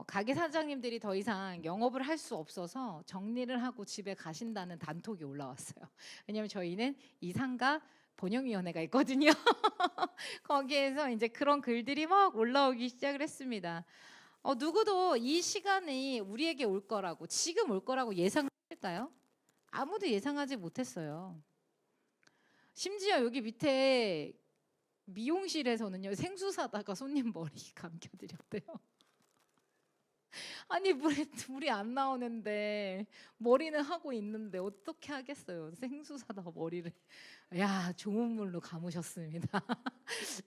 가게 사장님들이 더 이상 영업을 할 수 없어서 정리를 하고 집에 가신다는 단톡이 올라왔어요. 왜냐하면 저희는 이 상가 번영위원회가 있거든요. 거기에서 이제 그런 글들이 막 올라오기 시작을 했습니다. 누구도 이 시간이 우리에게 올 거라고, 지금 올 거라고 예상했을까요? 아무도 예상하지 못했어요. 심지어 여기 밑에 미용실에서는요, 생수 사다가 손님 머리 감겨드렸대요. 아니 물이 안 나오는데 머리는 하고 있는데 어떻게 하겠어요. 생수 사다가 머리를, 야, 좋은 물로 감으셨습니다.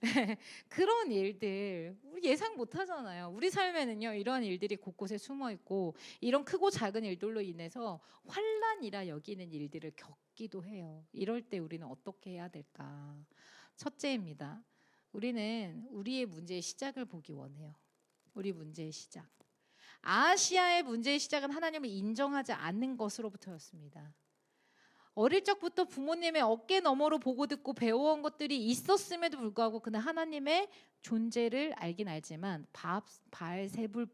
네, 그런 일들 우리 예상 못 하잖아요. 우리 삶에는요, 이런 일들이 곳곳에 숨어 있고, 이런 크고 작은 일들로 인해서 환난이라 여기는 일들을 겪기도 해요. 이럴 때 우리는 어떻게 해야 될까? 첫째입니다. 우리는 우리의 문제의 시작을 보기 원해요. 우리 문제의 시작. 아시아의 문제의 시작은 하나님을 인정하지 않는 것으로부터였습니다. 어릴 적부터 부모님의 어깨 너머로 보고 듣고 배워온 것들이 있었음에도 불구하고 그는 하나님의 존재를 알긴 알지만 바알세불보다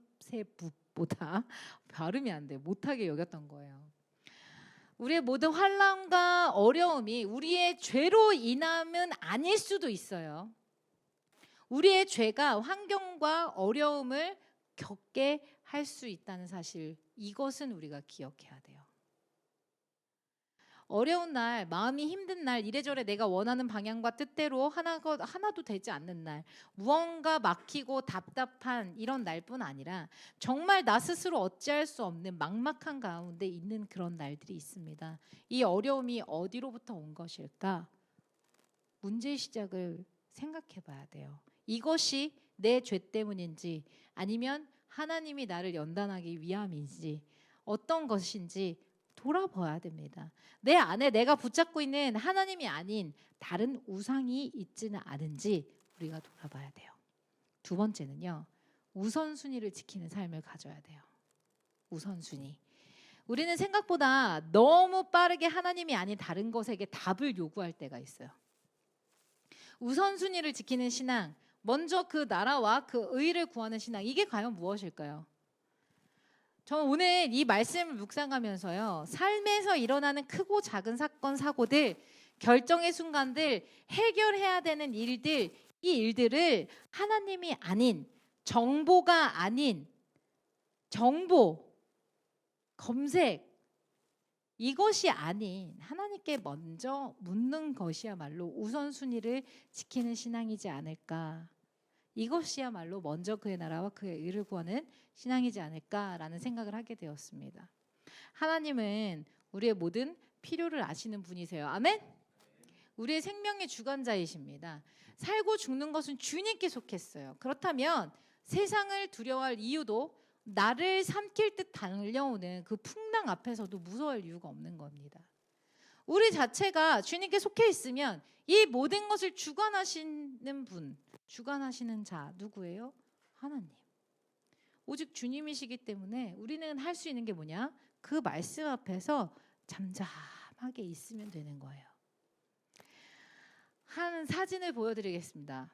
발음이 안 돼, 못하게 여겼던 거예요. 우리의 모든 환난과 어려움이 우리의 죄로 인함은 아닐 수도 있어요. 우리의 죄가 환경과 어려움을 겪게 할 수 있다는 사실, 이것은 우리가 기억해야 돼요. 어려운 날, 마음이 힘든 날, 이래저래 내가 원하는 방향과 뜻대로 하나도 되지 않는 날, 무언가 막히고 답답한 이런 날뿐 아니라 정말 나 스스로 어찌할 수 없는 막막한 가운데 있는 그런 날들이 있습니다. 이 어려움이 어디로부터 온 것일까? 문제의 시작을 생각해 봐야 돼요. 이것이 내 죄 때문인지 아니면 하나님이 나를 연단하기 위함인지, 어떤 것인지 돌아봐야 됩니다. 내 안에 내가 붙잡고 있는 하나님이 아닌 다른 우상이 있지는 않은지 우리가 돌아봐야 돼요. 두 번째는요, 우선순위를 지키는 삶을 가져야 돼요. 우선순위. 우리는 생각보다 너무 빠르게 하나님이 아닌 다른 것에게 답을 요구할 때가 있어요. 우선순위를 지키는 신앙, 먼저 그 나라와 그 의를 구하는 신앙, 이게 과연 무엇일까요? 저는 오늘 이 말씀을 묵상하면서요, 삶에서 일어나는 크고 작은 사건, 사고들, 결정의 순간들, 해결해야 되는 일들, 이 일들을 하나님이 아닌, 정보가 아닌, 정보, 검색, 이것이 아닌 하나님께 먼저 묻는 것이야말로 우선순위를 지키는 신앙이지 않을까. 이것이야말로 먼저 그의 나라와 그의 의를 구하는 신앙이지 않을까라는 생각을 하게 되었습니다. 하나님은 우리의 모든 필요를 아시는 분이세요. 아멘? 우리의 생명의 주관자이십니다. 살고 죽는 것은 주님께 속했어요. 그렇다면 세상을 두려워할 이유도, 나를 삼킬 듯 달려오는 그 풍랑 앞에서도 무서워할 이유가 없는 겁니다. 우리 자체가 주님께 속해 있으면 이 모든 것을 주관하시는 분, 주관하시는 자 누구예요? 하나님. 오직 주님이시기 때문에 우리는 할 수 있는 게 뭐냐? 그 말씀 앞에서 잠잠하게 있으면 되는 거예요. 한 사진을 보여드리겠습니다.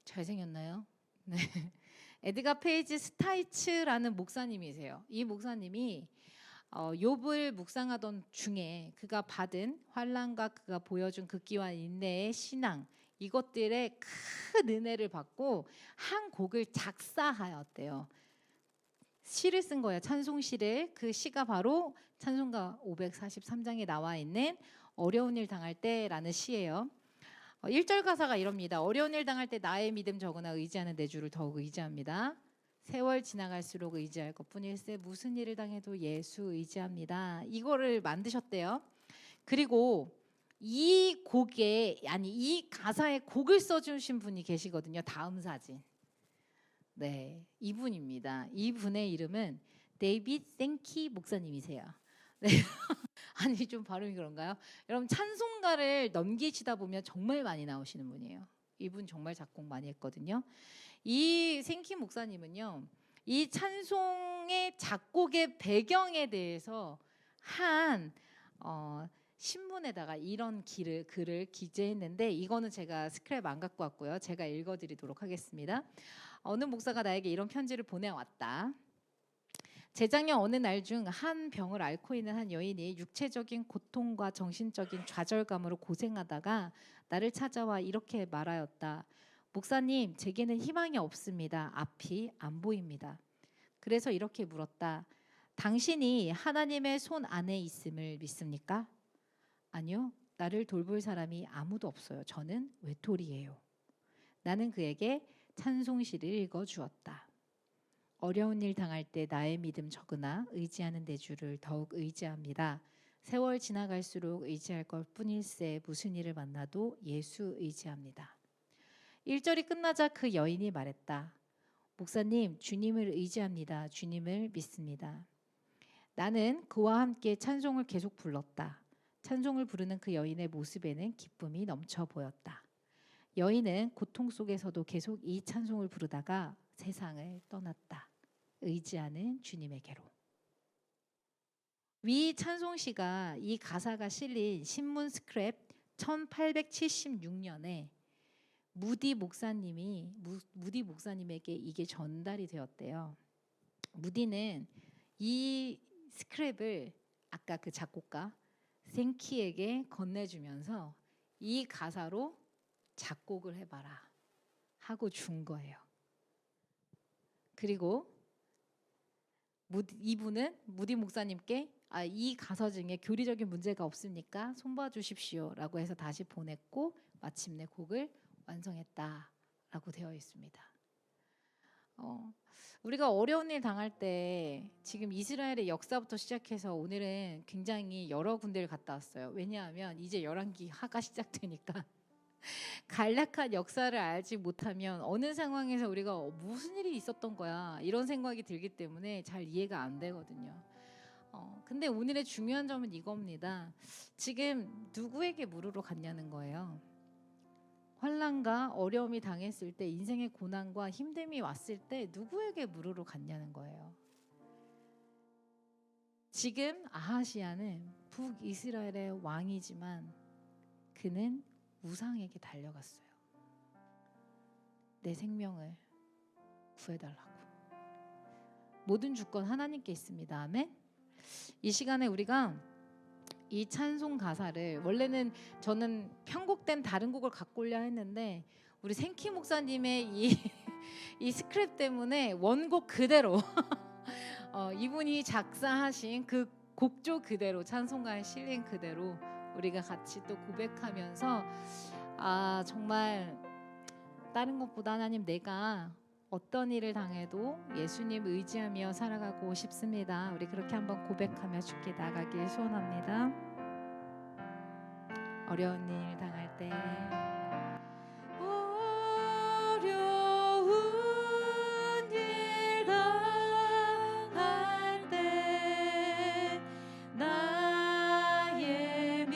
잘생겼나요? 네. 에드가 페이지 스타이츠라는 목사님이세요. 이 목사님이 욥을 묵상하던 중에 그가 받은 환난과 그가 보여준 극기와 인내의 신앙, 이것들의 큰 은혜를 받고 한 곡을 작사하였대요. 시를 쓴 거예요. 찬송시를. 그 시가 바로 찬송가 543장에 나와 있는 어려운 일 당할 때라는 시예요. 1절 가사가 이럽니다. 어려운 일 당할 때 나의 믿음 적으나 의지하는 내 주를 더욱 의지합니다. 세월 지나갈수록 의지할 것뿐일세 무슨 일을 당해도 예수 의지합니다. 이거를 만드셨대요. 그리고 이 곡에 이 가사에 곡을 써주신 분이 계시거든요. 다음 사진. 네, 이분입니다. 이분의 이름은 데이빗 생키 목사님이세요. 네. 아니 좀 발음이 그런가요? 여러분 찬송가를 넘기시다 보면 정말 많이 나오시는 분이에요. 이분 정말 작곡 많이 했거든요. 이 생키 목사님은요, 이 찬송의 작곡의 배경에 대해서 한 신문에다가 이런 글을 기재했는데 이거는 제가 스크랩 안 갖고 왔고요. 제가 읽어드리도록 하겠습니다. 어느 목사가 나에게 이런 편지를 보내왔다. 재작년 어느 날 중 한 병을 앓고 있는 한 여인이 육체적인 고통과 정신적인 좌절감으로 고생하다가 나를 찾아와 이렇게 말하였다. 목사님, 제게는 희망이 없습니다. 앞이 안 보입니다. 그래서 이렇게 물었다. 당신이 하나님의 손 안에 있음을 믿습니까? 아니요. 나를 돌볼 사람이 아무도 없어요. 저는 외톨이에요. 나는 그에게 찬송시를 읽어주었다. 어려운 일 당할 때 나의 믿음 적으나 의지하는 내 주를 더욱 의지합니다. 세월 지나갈수록 의지할 것 뿐일세 무슨 일을 만나도 예수 의지합니다. 1절이 끝나자 그 여인이 말했다. 목사님, 주님을 의지합니다. 주님을 믿습니다. 나는 그와 함께 찬송을 계속 불렀다. 찬송을 부르는 그 여인의 모습에는 기쁨이 넘쳐 보였다. 여인은 고통 속에서도 계속 이 찬송을 부르다가 세상을 떠났다. 의지하는 주님에게로. 위 찬송시가 이 가사가 실린 신문 스크랩 1876년에 무디 목사님에게 이게 전달이 되었대요. 무디는 이 스크랩을 아까 그 작곡가 생키에게 건네주면서 이 가사로 작곡을 해봐라 하고 준 거예요. 그리고 이분은 무디 목사님께 이 가사 중에 교리적인 문제가 없습니까? 손봐 주십시오 라고 해서 다시 보냈고 마침내 곡을 완성했다라고 되어 있습니다. 우리가 어려운 일 당할 때 지금 이스라엘의 역사부터 시작해서 오늘은 굉장히 여러 군데를 갔다 왔어요. 왜냐하면 이제 열왕기하가 시작되니까 간략한 역사를 알지 못하면 어느 상황에서 우리가 무슨 일이 있었던 거야 이런 생각이 들기 때문에 잘 이해가 안 되거든요. 근데 오늘의 중요한 점은 이겁니다. 지금 누구에게 물으러 갔냐는 거예요. 환난과 어려움이 당했을 때, 인생의 고난과 힘듦이 왔을 때 누구에게 물으러 갔냐는 거예요. 지금 아하시야는 북이스라엘의 왕이지만 그는 우상에게 달려갔어요. 내 생명을 구해달라고. 모든 주권 하나님께 있습니다. 아멘. 이 시간에 우리가 이 찬송 가사를, 원래는 저는 편곡된 다른 곡을 갖고 오려 했는데 우리 생키 목사님의 이 스크랩 때문에 원곡 그대로 이분이 작사하신 그 곡조 그대로, 찬송가에 실린 그대로 우리가 같이 또 고백하면서 정말 다른 것보다 하나님, 내가 어떤 일을 당해도 예수님 의지하며 살아가고 싶습니다. 우리 그렇게 한번 고백하며 주께 나가길 소원합니다. 어려운 일 당할 때, 어려운 일 당할 때 나의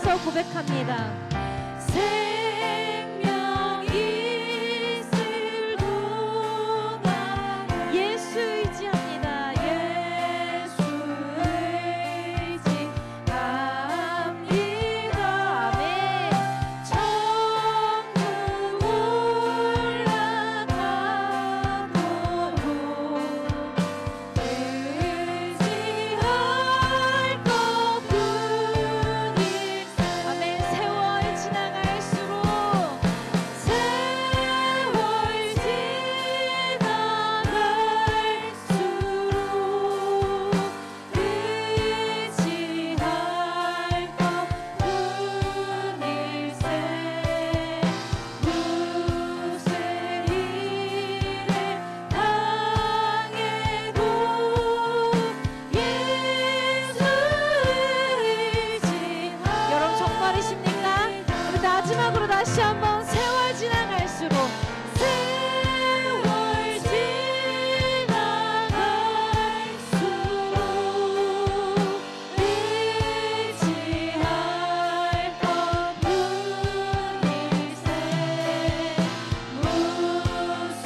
일어서 고백합니다. 생명 있을 동안 예수 의지합니다. 예수 의지합니다. 아멘. 천국 올라가도록 의지할 것뿐일세. 아멘. 세월 지나갈수록 여러분 정말이십니까? 우리 마지막으로 다시 한번 세월 지나갈수록 의지할 것뿐일세. 무슨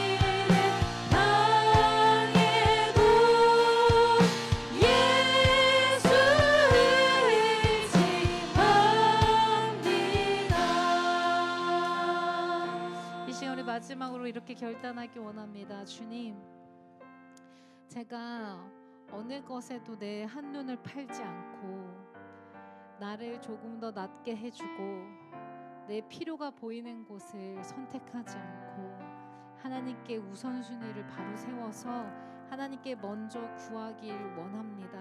일을 당해도 예수 의지합니다. 이 시간 우리 마지막으로 이렇게 결단하기 원합니다. 주님, 제가 어느 것에도 내 한눈을 팔지 않고 나를 조금 더 낮게 해주고 내 필요가 보이는 곳을 선택하지 않고 하나님께 우선순위를 바로 세워서 하나님께 먼저 구하길 원합니다.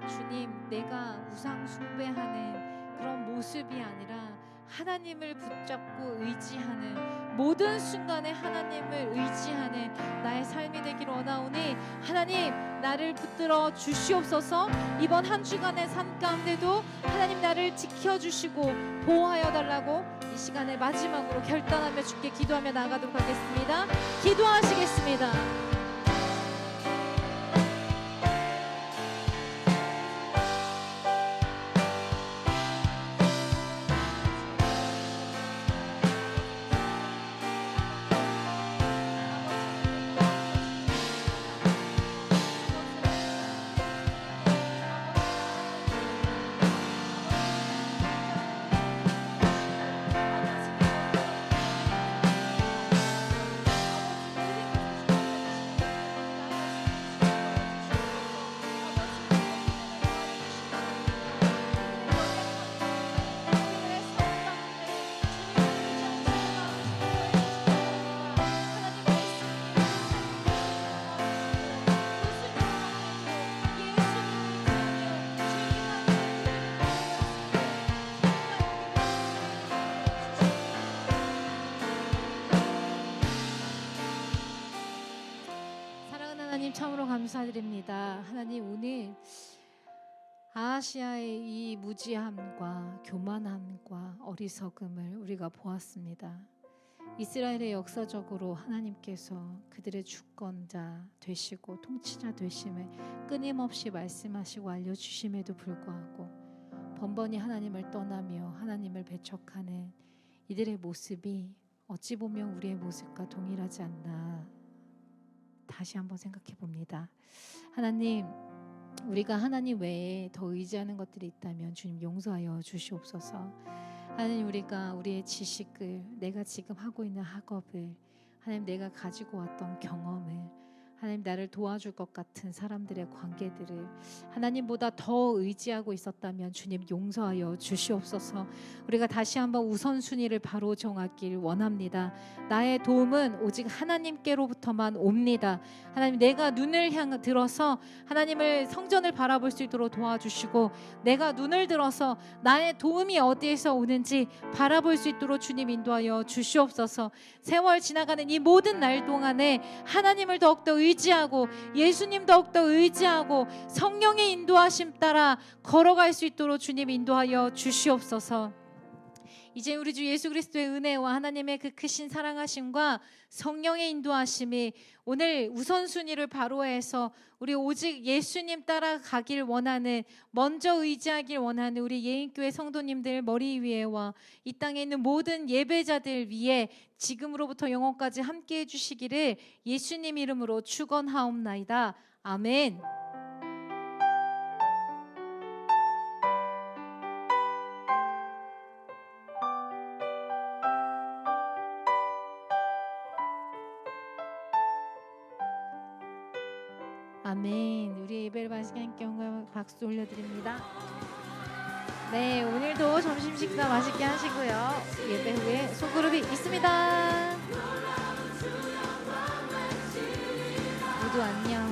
주님, 내가 우상 숭배하는 그런 모습이 아니라 하나님을 붙잡고 의지하는, 모든 순간에 하나님을 의지하는 나의 삶이 되기를 원하오니 하나님, 나를 붙들어 주시옵소서. 이번 한 주간의 삶 가운데도 하나님 나를 지켜주시고 보호하여 달라고 이 시간에 마지막으로 결단하며 주께 기도하며 나아가도록 하겠습니다. 기도하시겠습니다. 하나님 참으로 감사드립니다. 하나님, 오늘 아하시아의 이 무지함과 교만함과 어리석음을 우리가 보았습니다. 이스라엘의 역사적으로 하나님께서 그들의 주권자 되시고 통치자 되심을 끊임없이 말씀하시고 알려주심에도 불구하고 번번이 하나님을 떠나며 하나님을 배척하는 이들의 모습이 어찌 보면 우리의 모습과 동일하지 않나 다시 한번 생각해 봅니다. 하나님, 우리가 하나님 외에 더 의지하는 것들이 있다면 주님 용서하여 주시옵소서. 하나님, 우리가 우리의 지식을, 내가 지금 하고 있는 학업을, 하나님 내가 가지고 왔던 경험을, 하나님 나를 도와줄 것 같은 사람들의 관계들을 하나님보다 더 의지하고 있었다면 주님 용서하여 주시옵소서. 우리가 다시 한번 우선순위를 바로 정하길 원합니다. 나의 도움은 오직 하나님께로부터만 옵니다. 하나님, 내가 눈을 들어서 하나님을, 성전을 바라볼 수 있도록 도와주시고, 내가 눈을 들어서 나의 도움이 어디에서 오는지 바라볼 수 있도록 주님 인도하여 주시옵소서. 세월 지나가는 이 모든 날 동안에 하나님을 더욱더 의지하고 예수님 더욱더 의지하고 성령의 인도하심 따라 걸어갈 수 있도록 주님 인도하여 주시옵소서. 이제 우리 주 예수 그리스도의 은혜와 하나님의 그 크신 사랑하심과 성령의 인도하심이 오늘 우선순위를 바로해서 우리 오직 예수님 따라가길 원하는, 먼저 의지하길 원하는 우리 예인교회 성도님들 머리 위에와 이 땅에 있는 모든 예배자들 위에 지금으로부터 영원까지 함께 해주시기를 예수님 이름으로 축원하옵나이다. 아멘. 아멘. 우리 예배를 마치게 함께 박수 올려드립니다. 네, 오늘도 점심 식사 맛있게 하시고요. 예배 후에 소그룹이 있습니다. 모두 안녕.